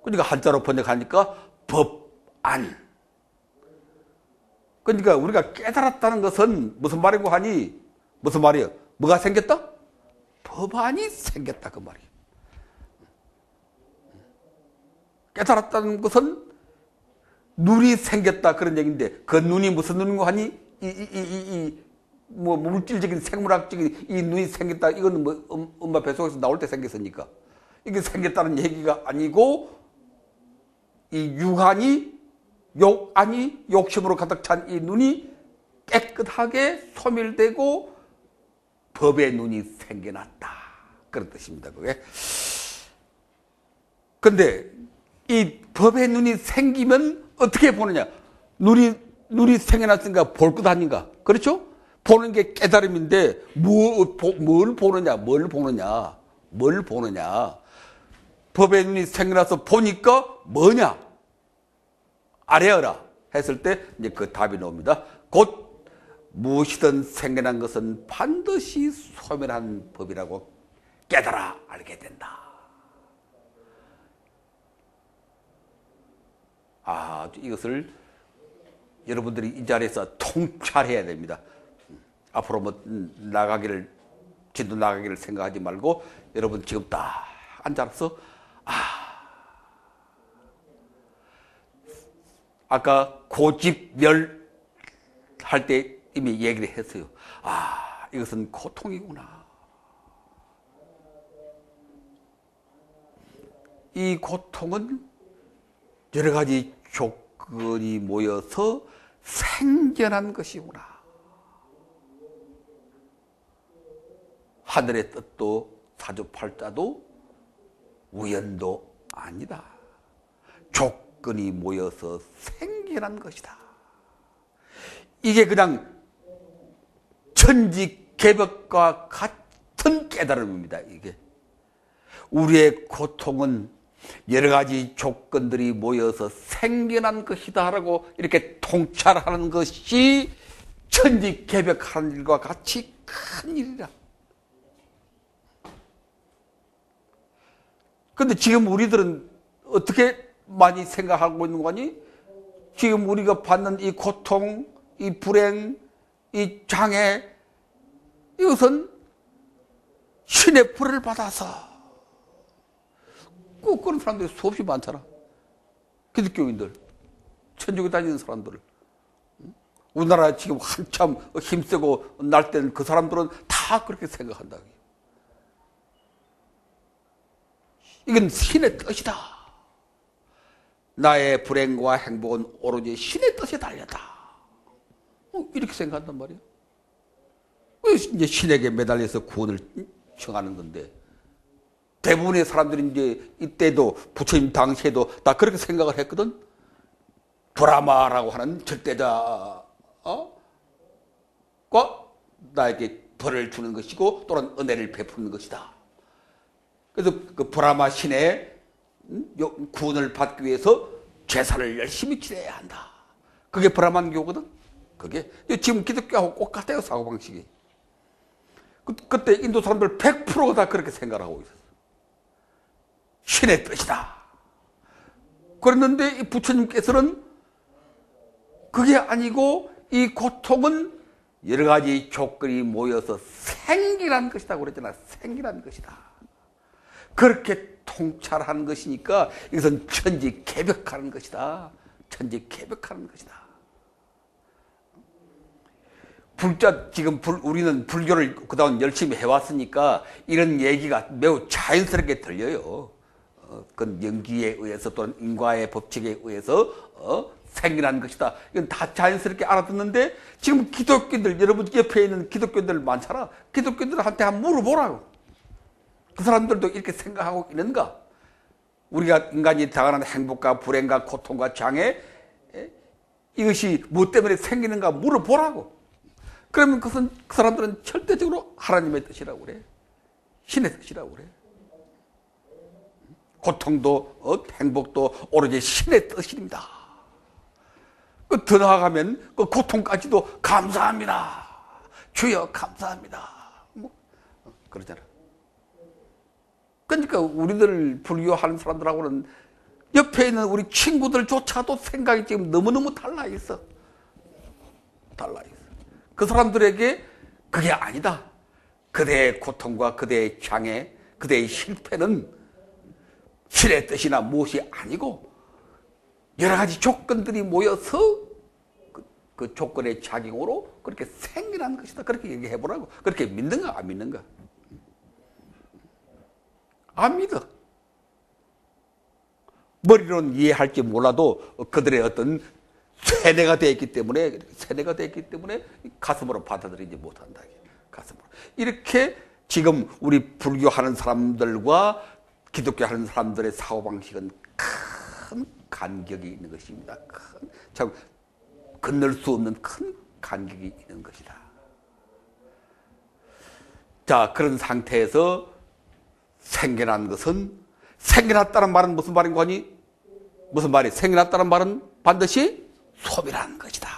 그러니까 한자로 번역하니까 법안. 그러니까 우리가 깨달았다는 것은 무슨 말이고 하니? 무슨 말이에요? 뭐가 생겼다? 법안이 생겼다 그 말이에요. 깨달았다는 것은 눈이 생겼다 그런 얘기인데 그 눈이 무슨 눈이고 하니? 뭐 물질적인 생물학적인 이 눈이 생겼다. 이거는 뭐 엄마 뱃속에서 나올 때 생겼으니까 이게 생겼다는 얘기가 아니고 이 육안이 욕안이 욕심으로 가득 찬 이 눈이 깨끗하게 소멸되고 법의 눈이 생겨났다 그런 뜻입니다. 그게. 근데 이 법의 눈이 생기면 어떻게 보느냐? 눈이 생겨났으니까 볼 것 아닌가? 그렇죠? 보는 게 깨달음인데 뭘 보느냐? 뭘 보느냐? 뭘 보느냐? 법의 눈이 생겨나서 보니까 뭐냐? 아뢰어라 했을 때 이제 그 답이 나옵니다. 곧 무엇이든 생겨난 것은 반드시 소멸한 법이라고 깨달아 알게 된다. 이것을 여러분들이 이 자리에서 통찰해야 됩니다. 앞으로 뭐 진도 나가기를 생각하지 말고 여러분 지금 딱 앉아서 아까 고집멸 할 때 이미 얘기를 했어요. 이것은 고통이구나. 이 고통은 여러 가지 조건이 모여서 생겨난 것이구나. 하늘의 뜻도 사주팔자도 우연도 아니다. 조건이 모여서 생겨난 것이다. 이게 그냥 천지개벽과 같은 깨달음입니다. 이게 우리의 고통은 여러 가지 조건들이 모여서 생겨난 것이다 라고 이렇게 통찰하는 것이 천지개벽하는 일과 같이 큰 일이라. 그런데 지금 우리들은 어떻게 많이 생각하고 있는 거니? 지금 우리가 받는 이 고통, 이 불행, 이 장애, 이것은 신의 불을 받아서 꼭 그런 사람들이 수없이 많잖아. 기독교인들, 천주교 다니는 사람들. 우리나라 지금 한참 힘세고 날 때는 그 사람들은 다 그렇게 생각한다. 이건 신의 뜻이다. 나의 불행과 행복은 오로지 신의 뜻에 달렸다. 이렇게 생각한단 말이야. 이제 신에게 매달려서 구원을 청하는 건데 대부분의 사람들이 이제 이때도 부처님 당시에도 다 그렇게 생각을 했거든. 브라마라고 하는 절대자가 나에게 벌을 주는 것이고 또는 은혜를 베푸는 것이다. 그래서 그 브라마 신의 구원을 받기 위해서 제사를 열심히 지내야 한다. 그게 브라만교거든. 그게 지금 기독교하고 똑같아요, 사고방식이. 그때 인도 사람들 100%가 다 그렇게 생각하고 있었어. 신의 뜻이다. 그랬는데 이 부처님께서는 그게 아니고 이 고통은 여러 가지 조건이 모여서 생기란 것이다 그랬잖아. 생기란 것이다. 그렇게 통찰하는 것이니까 이것은 천지개벽하는 것이다. 천지개벽하는 것이다. 지금 우리는 불교를 그동안 열심히 해왔으니까 이런 얘기가 매우 자연스럽게 들려요. 그건 연기에 의해서 또는 인과의 법칙에 의해서 생겨난 것이다. 이건 다 자연스럽게 알아듣는데 지금 기독교인들, 여러분 옆에 있는 기독교인들 많잖아. 기독교인들한테 한번 물어보라고. 그 사람들도 이렇게 생각하고 있는가? 우리가 인간이 당하는 행복과 불행과 고통과 장애, 이것이 무엇 때문에 생기는가 물어보라고. 그러면 그것은 그 사람들은 절대적으로 하나님의 뜻이라고 그래. 신의 뜻이라고 그래. 고통도 행복도 오로지 신의 뜻입니다. 더 나아가면 그 고통까지도 감사합니다. 주여 감사합니다. 뭐 그러잖아. 그러니까 우리들 불교하는 사람들하고는 옆에 있는 우리 친구들조차도 생각이 지금 너무너무 달라 있어. 달라 있어. 그 사람들에게 그게 아니다. 그대의 고통과 그대의 장애, 그대의 실패는 신의 뜻이나 무엇이 아니고 여러 가지 조건들이 모여서 그 조건의 작용으로 그렇게 생겨난 것이다. 그렇게 얘기해보라고. 그렇게 믿는가 안 믿는가? 안 믿어. 머리로는 이해할지 몰라도 그들의 어떤 세뇌가 되어 있기 때문에 가슴으로 받아들이지 못한다. 가슴으로. 이렇게 지금 우리 불교하는 사람들과 기독교 하는 사람들의 사고방식은 큰 간격이 있는 것입니다. 참 건널 수 없는 큰 간격이 있는 것이다. 자, 그런 상태에서 생겨난 것은, 생겨났다는 말은 무슨 말인가 하니? 무슨 말이? 생겨났다는 말은 반드시 소멸하는 것이다.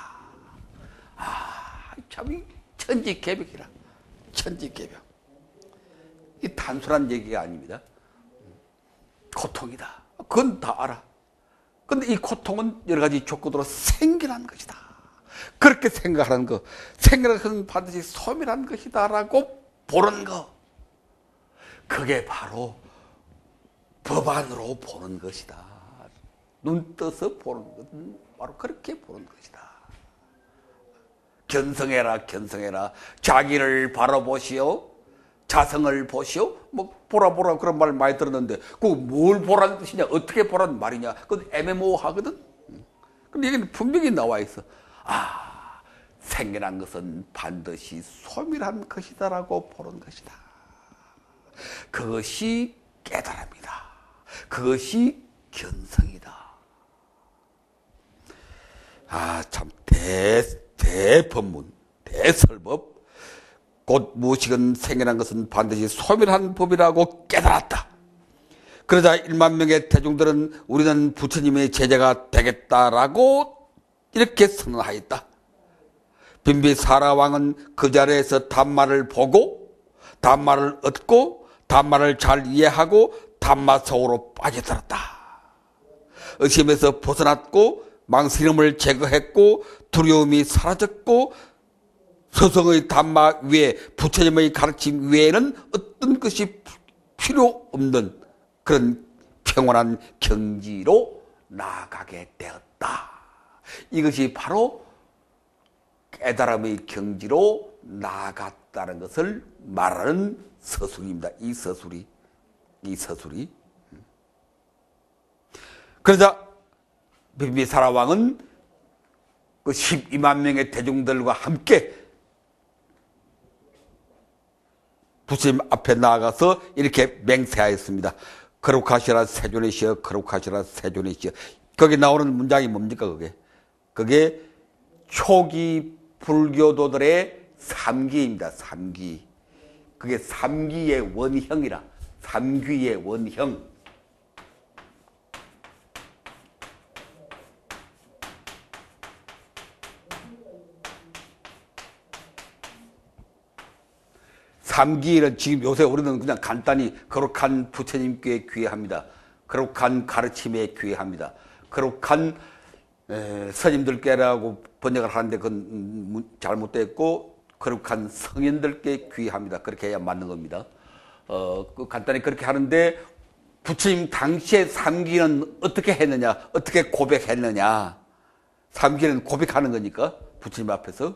참 천지개벽이라. 천지개벽. 이 단순한 얘기가 아닙니다. 고통이다. 그건 다 알아. 근데 이 고통은 여러 가지 조건으로 생겨난 것이다. 그렇게 생각하는 거, 생겨난 것은 반드시 소멸한 것이다라고 보는 거. 그게 바로 법안으로 보는 것이다. 눈 떠서 보는 것은 바로 그렇게 보는 것이다. 견성해라, 견성해라. 자기를 바라보시오. 자성을 보시오. 뭐 보라 그런 말 많이 들었는데 그거 뭘 보라는 뜻이냐, 어떻게 보라는 말이냐, 그건 애매모호하거든. 근데 여기는 분명히 나와 있어. 생겨난 것은 반드시 소멸한 것이다라고 보는 것이다. 그것이 깨달음이다. 그것이 견성이다. 참 대법문, 대설법. 곧 무엇이건 생겨난 것은 반드시 소멸한 법이라고 깨달았다. 그러자 1만 명의 대중들은 우리는 부처님의 제자가 되겠다라고 이렇게 선언하였다. 빈비사라 왕은 그 자리에서 단마를 보고, 단마를 얻고, 단마를 잘 이해하고 단마 속으로 빠져들었다. 의심에서 벗어났고 망스러움을 제거했고 두려움이 사라졌고 서성의 단마 위에 부처님의 가르침 외에는 어떤 것이 필요 없는 그런 평온한 경지로 나아가게 되었다. 이것이 바로 깨달음의 경지로 나아갔다는 것을 말하는 서술입니다. 이 서술이. 그러자 빈비사라 왕은 그 12만 명의 대중들과 함께 부처님 앞에 나아가서 이렇게 맹세하였습니다. 거룩하시라 세존이시여, 거룩하시라 세존이시여. 거기 나오는 문장이 뭡니까 그게? 그게 초기 불교도들의 삼기입니다. 삼기. 그게 삼기의 원형이라. 삼귀의 원형. 삼기는 지금 요새 우리는 그냥 간단히 거룩한 부처님께 귀합니다. 거룩한 가르침에 귀합니다. 거룩한 스님들께라고 번역을 하는데 그건 잘못됐고 거룩한 성인들께 귀합니다. 그렇게 해야 맞는 겁니다. 간단히 그렇게 하는데 부처님 당시에 삼기는 어떻게 했느냐, 어떻게 고백했느냐. 삼기는 고백하는 거니까 부처님 앞에서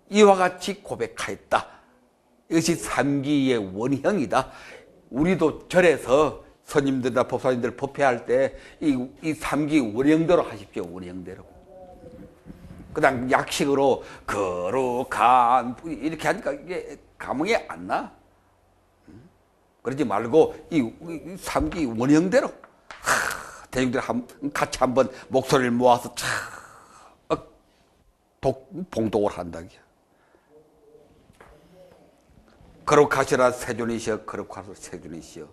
이와 같이 고백하였다. 이것이 삼기의 원형이다. 우리도 절에서 스님들이나 법사님들 법회할 때 이 삼기 원형대로 하십시오. 원형대로. 그냥 약식으로 거룩한 이렇게 하니까 이게 감흥이 안 나. 그러지 말고 이 삼기 원형대로 대중들 같이 한번 목소리를 모아서 봉독을 한다기야. 거룩하시라 세존이시여, 거룩하소서 세존이시여.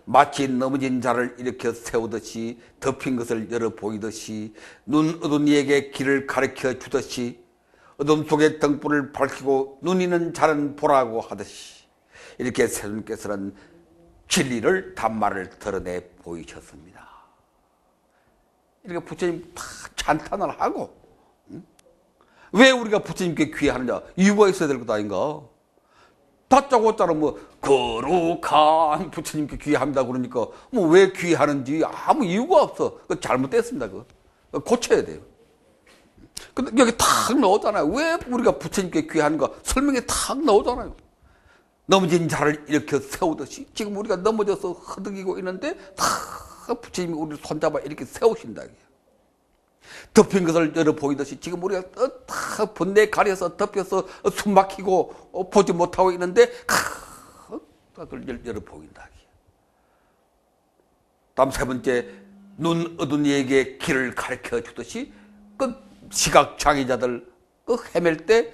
마치 넘어진 자를 일으켜 세우듯이, 덮인 것을 열어 보이듯이, 눈 어두운 이에게 길을 가르쳐 주듯이, 어둠 속에 등불을 밝히고 눈 있는 자는 보라고 하듯이, 이렇게 세존께서는 진리를 단말을 드러내 보이셨습니다. 이렇게 부처님 다 찬탄을 하고, 왜 우리가 부처님께 귀하느냐? 이유가 있어야 될 것 아닌가? 다짜고짜로 뭐 거룩한 부처님께 귀합니다 그러니까 뭐 왜 귀하는지 아무 이유가 없어. 그거 잘못됐습니다. 그거 고쳐야 돼요. 근데 여기 탁 나오잖아요. 왜 우리가 부처님께 귀하는가? 설명에 탁 나오잖아요. 넘어진 자를 일으켜 세우듯이 지금 우리가 넘어져서 허덕이고 있는데 탁 부처님이 우리를 손잡아 이렇게 세우신다. 덮인 것을 열어 보이듯이 지금 우리가 다 번뇌 가려서 덮여서 숨 막히고 보지 못하고 있는데 그걸 열어 보인다. 다음 세 번째, 눈 어두운 이에게 길을 가르쳐 주듯이 그 시각 장애자들 헤맬 때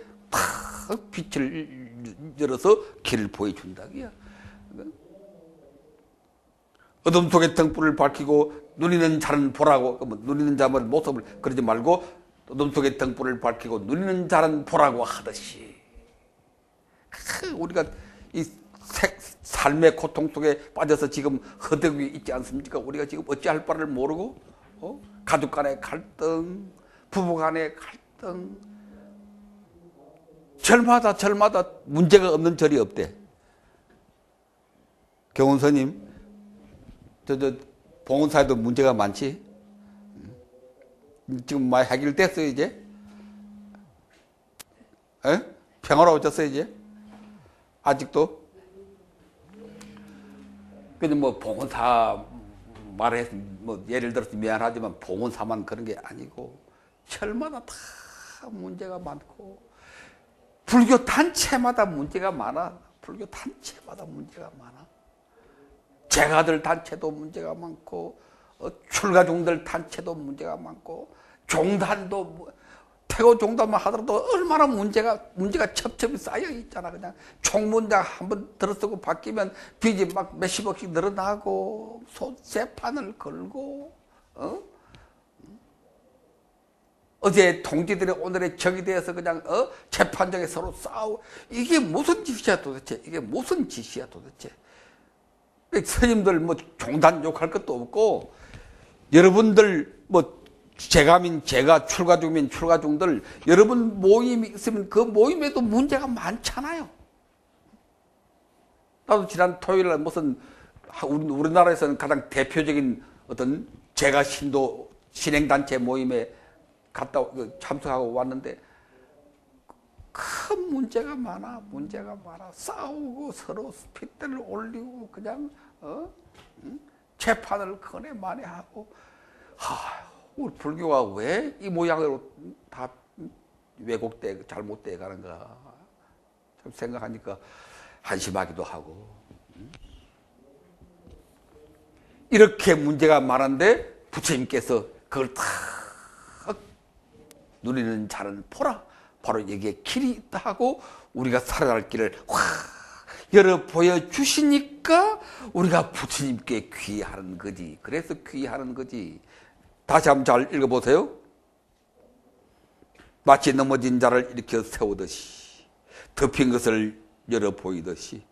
빛을 열어서 길을 보여준다. 어둠 속에 등불을 밝히고 눈 있는 자는 보라고, 눈 있는 자는 모습을 그러지 말고 어둠 속에 등불을 밝히고 눈 있는 자는 보라고 하듯이 우리가 이 삶의 고통 속에 빠져서 지금 허덕이 있지 않습니까? 우리가 지금 어찌할 바를 모르고 가족 간의 갈등, 부부 간의 갈등, 절마다 문제가 없는 절이 없대. 경훈스님, 봉헌사에도 문제가 많지? 지금 많이 해결됐어요, 이제? 평화로워졌어요, 이제? 아직도? 근데 뭐, 봉헌사 말해, 뭐, 예를 들어서 미안하지만 봉헌사만 그런 게 아니고, 절마다 다 문제가 많고, 불교 단체마다 문제가 많아. 불교 단체마다 문제가 많아. 제가들 단체도 문제가 많고 출가종들 단체도 문제가 많고 종단도 태고 종단만 하더라도 얼마나 문제가 첩첩이 쌓여 있잖아. 그냥 총문장 한번 들어쓰고 바뀌면 빚이 막 몇십억씩 늘어나고 재판을 걸고 어제 동지들이 오늘의 적이 되어서 그냥 재판장에 서로 싸우고 이게 무슨 짓이야 도대체. 이게 무슨 짓이야 도대체. 스님들 뭐 종단 욕할 것도 없고 여러분들 뭐 제가민 제가 출가중이면 출가중들 여러분 모임이 있으면 그 모임에도 문제가 많잖아요. 나도 지난 토요일날 무슨 우리나라에서는 가장 대표적인 어떤 제가 신도 신행단체 모임에 갔다 참석하고 왔는데 큰 문제가 많아. 싸우고 서로 핏대를 올리고 그냥 재판을 거네 많이 하고 우리 불교가 왜 이 모양으로 다 왜곡돼 잘못돼 가는가 참 생각하니까 한심하기도 하고 이렇게 문제가 많은데 부처님께서 그걸 다 누리는 자는 보라. 바로 여기에 길이 있다 하고 우리가 살아갈 길을 확 열어 보여주시니까 우리가 부처님께 귀하는 거지. 그래서 귀하는 거지. 다시 한번 잘 읽어보세요. 마치 넘어진 자를 일으켜 세우듯이 덮인 것을 열어 보이듯이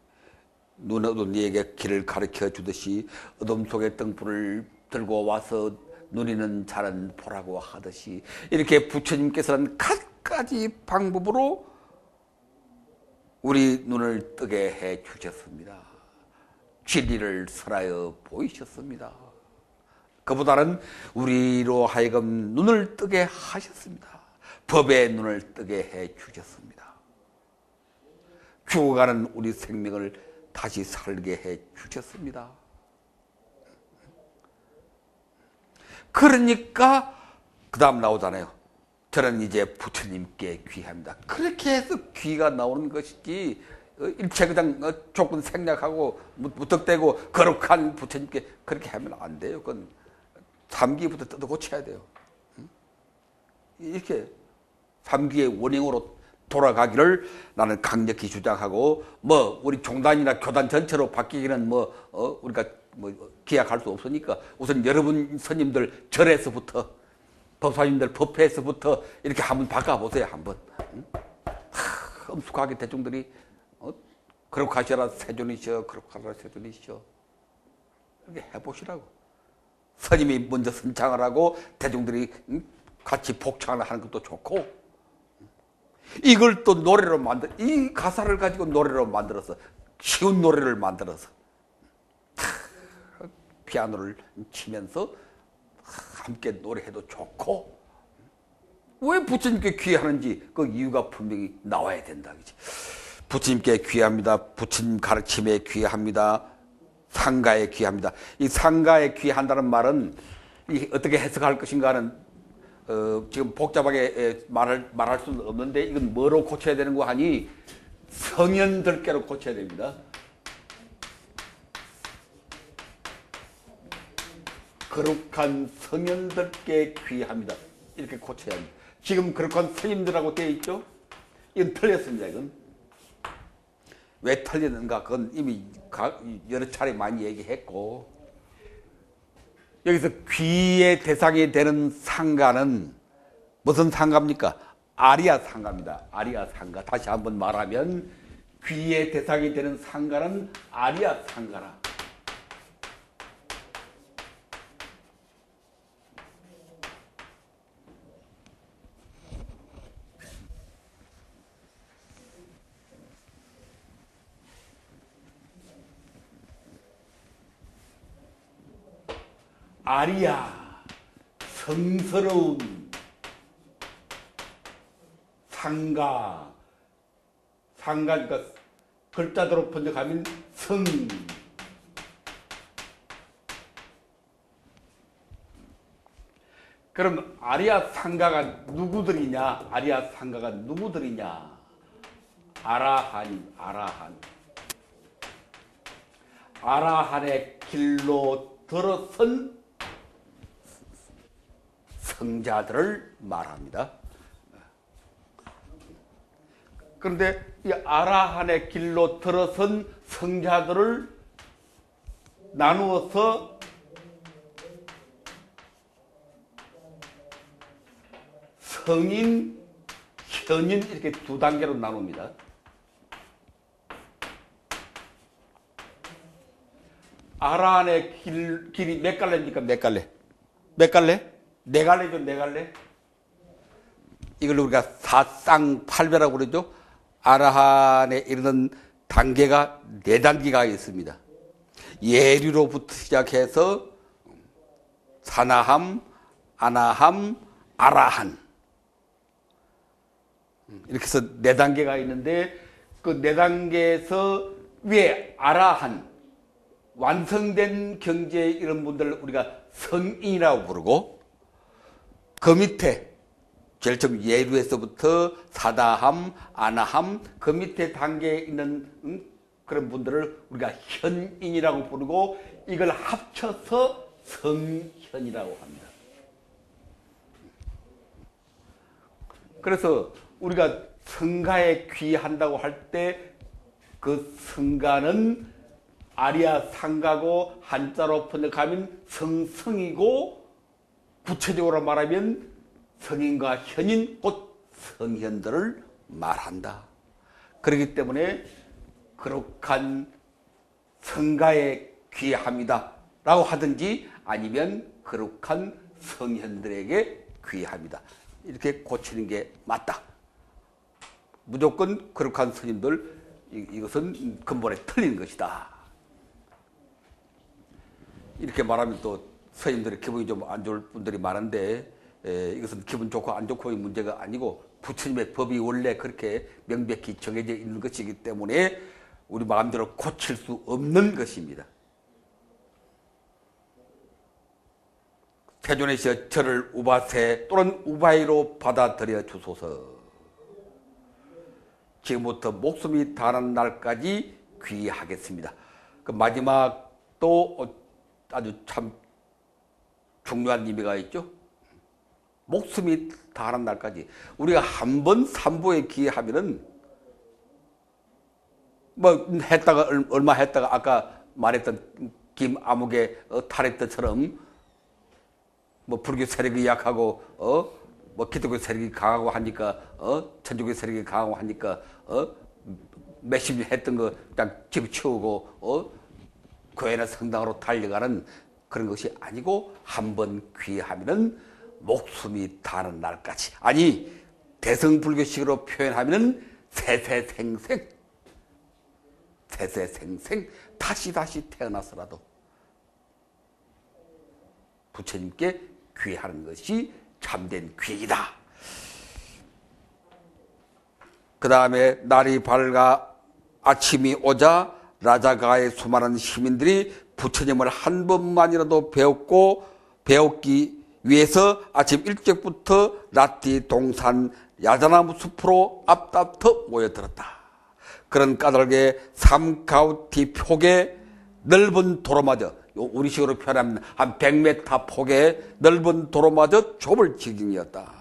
눈으로 네게 길을 가르쳐 주듯이 어둠 속에 등불을 들고 와서 누리는 자는 보라고 하듯이 이렇게 부처님께서는 갖가지 방법으로 우리 눈을 뜨게 해 주셨습니다. 진리를 설하여 보이셨습니다. 그보다는 우리로 하여금 눈을 뜨게 하셨습니다. 법의 눈을 뜨게 해 주셨습니다. 죽어가는 우리 생명을 다시 살게 해 주셨습니다. 그러니까 그 다음 나오잖아요. 저는 이제 부처님께 귀합니다. 그렇게 해서 귀가 나오는 것이지 일체 그냥 조건 생략하고 무턱대고 거룩한 부처님께 그렇게 하면 안 돼요. 그건 3기부터 뜯어 고쳐야 돼요. 이렇게 3기의 원형으로 돌아가기를 나는 강력히 주장하고 우리 종단이나 교단 전체로 바뀌기는 우리가 기약할 수 없으니까 우선 여러분 스님들 절에서부터 법사님들 법회에서부터 이렇게 한번 바꿔보세요. 한번 엄숙하게 대중들이 거룩하시라 세존이시여 거룩하시라 세존이시여 이렇게 해보시라고. 스님이 먼저 선창을 하고 대중들이 같이 복창을 하는 것도 좋고 이걸 또 노래로 이 가사를 가지고 노래로 만들어서 쉬운 노래를 만들어서 피아노를 치면서 함께 노래해도 좋고 왜 부처님께 귀하는지 그 이유가 분명히 나와야 된다. 그치? 부처님께 귀합니다. 부처님 가르침에 귀합니다. 상가에 귀합니다. 이 상가에 귀한다는 말은 어떻게 해석할 것인가는 지금 복잡하게 말할 수는 없는데 이건 뭐로 고쳐야 되는 거 하니 성현들께로 고쳐야 됩니다. 거룩한 성현들께 귀합니다. 이렇게 고쳐야 합니다. 지금 거룩한 스님들하고 되어 있죠? 이건 틀렸습니다. 이건 왜 틀렸는가? 그건 이미 여러 차례 많이 얘기했고 여기서 귀의 대상이 되는 상가는 무슨 상가입니까? 아리아 상가입니다. 아리아 상가. 다시 한번 말하면 귀의 대상이 되는 상가는 아리아 상가라. 아리아, 성스러운 상가, 상가니까 글자대로 번역하면 성. 그럼 아리아 상가가 누구들이냐? 아리아 상가가 누구들이냐? 아라한이, 아라한. 아라한의 길로 들어선 성자들을 말합니다. 그런데 이 아라한의 길로 들어선 성자들을 나누어서 성인, 현인 이렇게 두 단계로 나눕니다. 아라한의 길이 몇 갈래입니까? 몇 갈래? 몇 갈래? 네 갈래죠, 네 갈래? 이걸 우리가 사쌍팔배라고 그러죠. 아라한에 이르는 단계가 네 단계가 있습니다. 예류로부터 시작해서 사나함, 아나함, 아라한 이렇게 해서 네 단계가 있는데 그 네 단계에서 위에 아라한 완성된 경지에 이런 분들을 우리가 성인이라고 부르고 그 밑에 제일 처음 예류에서부터 사다함, 아나함 그 밑에 단계에 있는 그런 분들을 우리가 현인이라고 부르고 이걸 합쳐서 성현이라고 합니다. 그래서 우리가 성가에 귀한다고 할 때 그 성가는 아리아 상가고 한자로 번역하면 성성이고 구체적으로 말하면 성인과 현인 곧 성현들을 말한다. 그렇기 때문에 거룩한 성가에 귀합니다 라고 하든지 아니면 거룩한 성현들에게 귀합니다 이렇게 고치는 게 맞다. 무조건 거룩한 스님들 이것은 근본에 틀린 것이다. 이렇게 말하면 또 스님들의 기분이 좀 안 좋을 분들이 많은데 이것은 기분 좋고 안 좋고의 문제가 아니고 부처님의 법이 원래 그렇게 명백히 정해져 있는 것이기 때문에 우리 마음대로 고칠 수 없는 것입니다. 태존에서 저를 우바세 또는 우바이로 받아들여 주소서. 지금부터 목숨이 다하는 날까지 귀하겠습니다. 그 마지막 또 아주 참 중요한 의미가 있죠. 목숨이 다하는 날까지. 우리가 한 번 삼보에 기하면은 뭐 했다가 얼마 했다가 아까 말했던 김아무개 탈했던처럼 뭐 불교 세력이 약하고 뭐 기독교 세력이 강하고 하니까 천주교 세력이 강하고 하니까 몇십 년 했던 거 딱 집어치우고 교회나 성당으로 달려가는 그런 것이 아니고 한 번 귀하면은 목숨이 다하는 날까지. 아니 대성불교식으로 표현하면은 세세생생 다시 태어나서라도 부처님께 귀하는 것이 참된 귀이다. 그 다음에 날이 밝아 아침이 오자 라자가의 수많은 시민들이 부처님을 한 번만이라도 배웠기 위해서 아침 일찍부터 라띠 동산 야자나무 숲으로 앞다퉈 모여들었다. 그런 까닭에 삼가우티 폭의 넓은 도로마저 우리식으로 표현하면 한 100m 폭의 넓은 도로마저 좁을 지경이었다.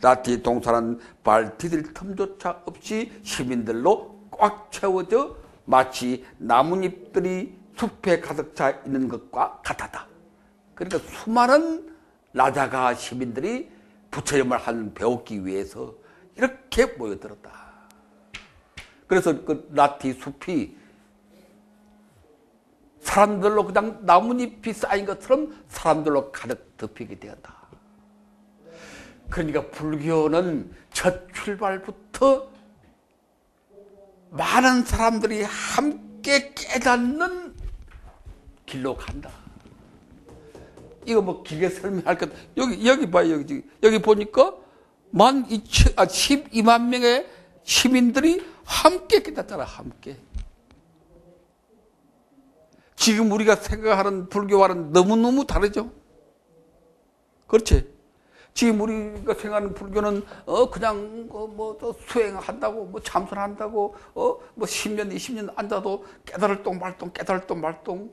라띠 동산은 발 디딜 틈조차 없이 시민들로 꽉 채워져 마치 나뭇잎들이 숲에 가득 차 있는 것과 같았다. 그러니까 수많은 라자가 시민들이 부처님을 한 배우기 위해서 이렇게 모여들었다. 그래서 그 라티 숲이 사람들로 그냥 나뭇잎이 쌓인 것처럼 사람들로 가득 덮이게 되었다. 그러니까 불교는 첫 출발부터 많은 사람들이 함께 깨닫는 길로 간다. 이거 뭐 길게 설명할 것, 여기 봐요, 여기 보니까 12만 명의 시민들이 함께 깨닫잖아, 함께. 지금 우리가 생각하는 불교와는 너무너무 다르죠? 그렇지? 지금 우리가 생각하는 불교는, 그냥, 수행한다고, 뭐 참선한다고, 뭐 10년, 20년 앉아도 깨달을 똥 말똥, 깨달을 똥 말똥.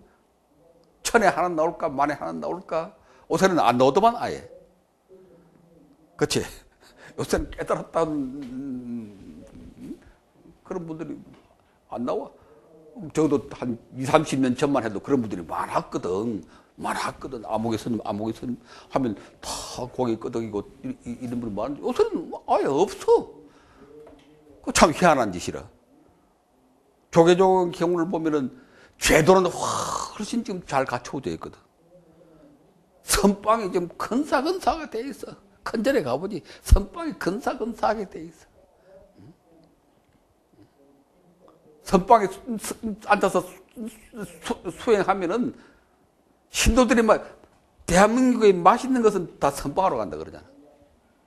천에 하나 나올까, 만에 하나 나올까? 요새는 안 나오더만, 아예. 그렇지? 요새는 깨달았다는 그런 분들이 안 나와. 적어도 한 20, 30년 전만 해도 그런 분들이 많았거든. 아무개 스님 하면 다 고개 끄덕이고 이런 분이 많은데 요새는 아예 없어. 그 참 희한한 짓이라. 조계종 경우를 보면은 제도는 훨씬 지금 잘 갖춰져 있거든. 선방이 좀 근사근사하게 돼 있어. 큰절에 가보지. 선방이 근사근사하게 돼 있어. 선방에 앉아서 수행하면은 신도들이 막 대한민국에 맛있는 것은 다 선방하러 간다 그러잖아.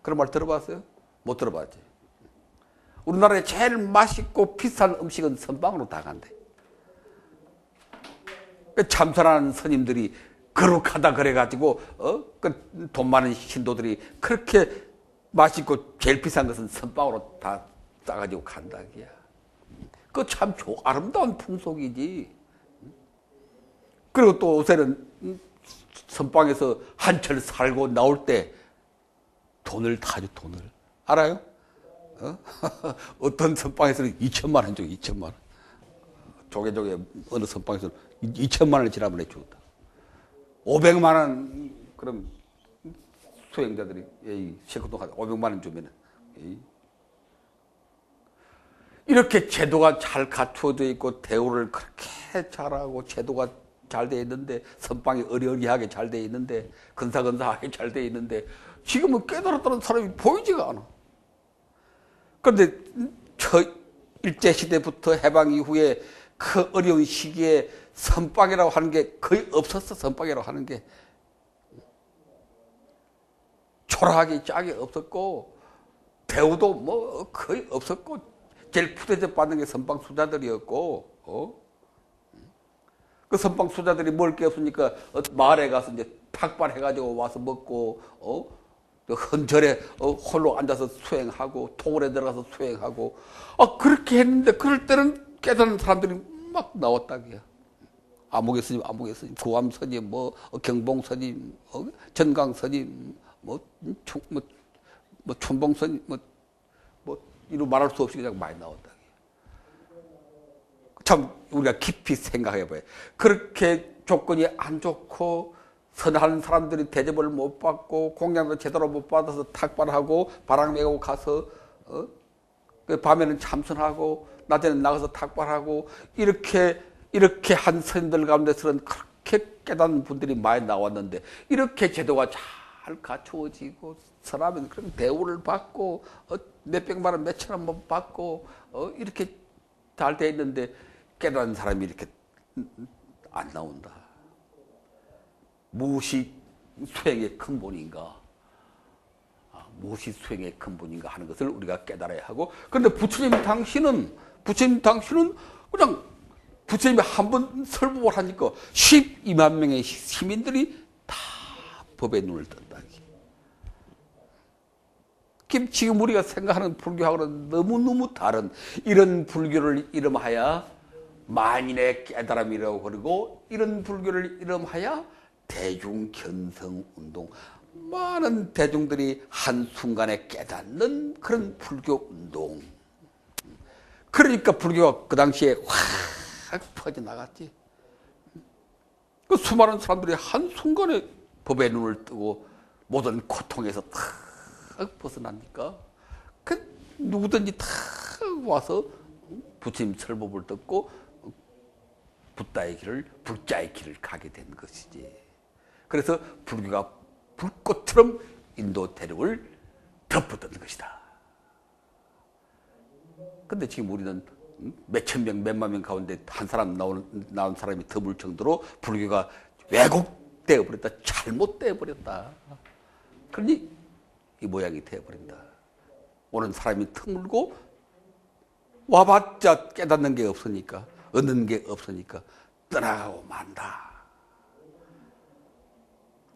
그런 말 들어봤어요? 못 들어봤지. 우리나라에 제일 맛있고 비싼 음식은 선방으로 다 간대. 참선하는 스님들이 거룩하다 그래가지고 그 돈 많은 신도들이 그렇게 맛있고 제일 비싼 것은 선방으로 다 싸가지고 간다 기야. 그 참 아름다운 풍속이지. 그리고 또 요새는 선방에서 한철 살고 나올 때 돈을 타죠, 돈을. 알아요? 어떤 선방에서는 2천만 원 줘, 2천만 원. 조개조개 어느 선방에서는 2천만 원을 지난번에 줬다. 500만 원, 그럼 수행자들이, 세금도 500만 원 주면은. 이렇게 제도가 잘 갖추어져 있고 대우를 그렇게 잘하고 제도가 잘 돼 있는데 선방이 어리어리하게 잘 돼 있는데 근사근사하게 잘 돼 있는데 지금은 깨달았다는 사람이 보이지가 않아. 그런데 저 일제시대부터 해방 이후에 그 어려운 시기에 선방이라고 하는 게 거의 없었어. 선방이라고 하는 게 초라하게 짝이 없었고 대우도 뭐 거의 없었고 제일 푸대접 받는 게 선방 수자들이었고 그 선방 수자들이 먹을 게 없으니까 마을에 가서 이제 탁발해가지고 와서 먹고 헌절에 홀로 앉아서 수행하고 토굴에 들어가서 수행하고 그렇게 했는데 그럴 때는 깨닫는 사람들이 막 나왔다기야. 아무개 스님, 아무개 스님, 구암 스님, 뭐 경봉 스님, 전강 스님, 춘봉 스님, 이루 말할 수 없이 그냥 많이 나왔다. 참 우리가 깊이 생각해봐요. 그렇게 조건이 안 좋고 선한 사람들이 대접을 못 받고 공양도 제대로 못 받아서 탁발하고 바람 메고 가서 밤에는 참선하고 낮에는 나가서 탁발하고 이렇게 한 선생들 가운데서는 그렇게 깨닫는 분들이 많이 나왔는데 이렇게 제도가 잘 갖추어지고 선하면 그런 대우를 받고 몇백만 원 몇천 원만 받고 이렇게 잘 돼 있는데 깨닫는 사람이 이렇게 안 나온다. 무엇이 수행의 근본인가? 무엇이 수행의 근본인가 하는 것을 우리가 깨달아야 하고, 그런데 부처님 당신은 그냥 부처님이 한번 설법을 하니까 12만 명의 시민들이 다 법의 눈을 뜬다. 지금 우리가 생각하는 불교하고는 너무너무 다른 이런 불교를 이름하여 만인의 깨달음이라고 그러고 이런 불교를 이름하여 대중견성운동, 많은 대중들이 한순간에 깨닫는 그런 불교운동. 그러니까 불교가 그 당시에 확 퍼져나갔지. 그 수많은 사람들이 한순간에 법의 눈을 뜨고 모든 고통에서 탁 벗어나니까 그 누구든지 탁 와서 부처님 설법을 듣고 붓다의 길을, 불자의 길을 가게 된 것이지. 그래서 불교가 불꽃처럼 인도 대륙을 덮었던 것이다. 근데 지금 우리는 몇천 명, 몇만 명 가운데 한 사람 나온 사람이 드물 정도로 불교가 왜곡되어 버렸다, 잘못되어 버렸다. 그러니 이 모양이 되어버린다. 오는 사람이 드물고 와봤자 깨닫는 게 없으니까, 얻는 게 없으니까 떠나가고 만다.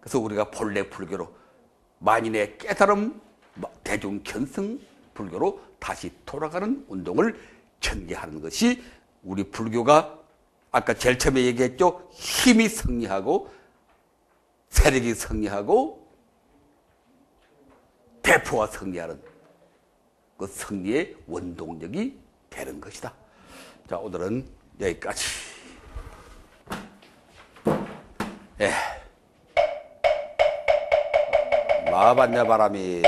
그래서 우리가 본래 불교로 만인의 깨달음 대중 견성 불교로 다시 돌아가는 운동을 전개하는 것이 우리 불교가 아까 제일 처음에 얘기했죠. 힘이 승리하고 세력이 승리하고 대포가 승리하는 그 승리의 원동력이 되는 것이다. 자, 오늘은 여기까지. 마반야 바람이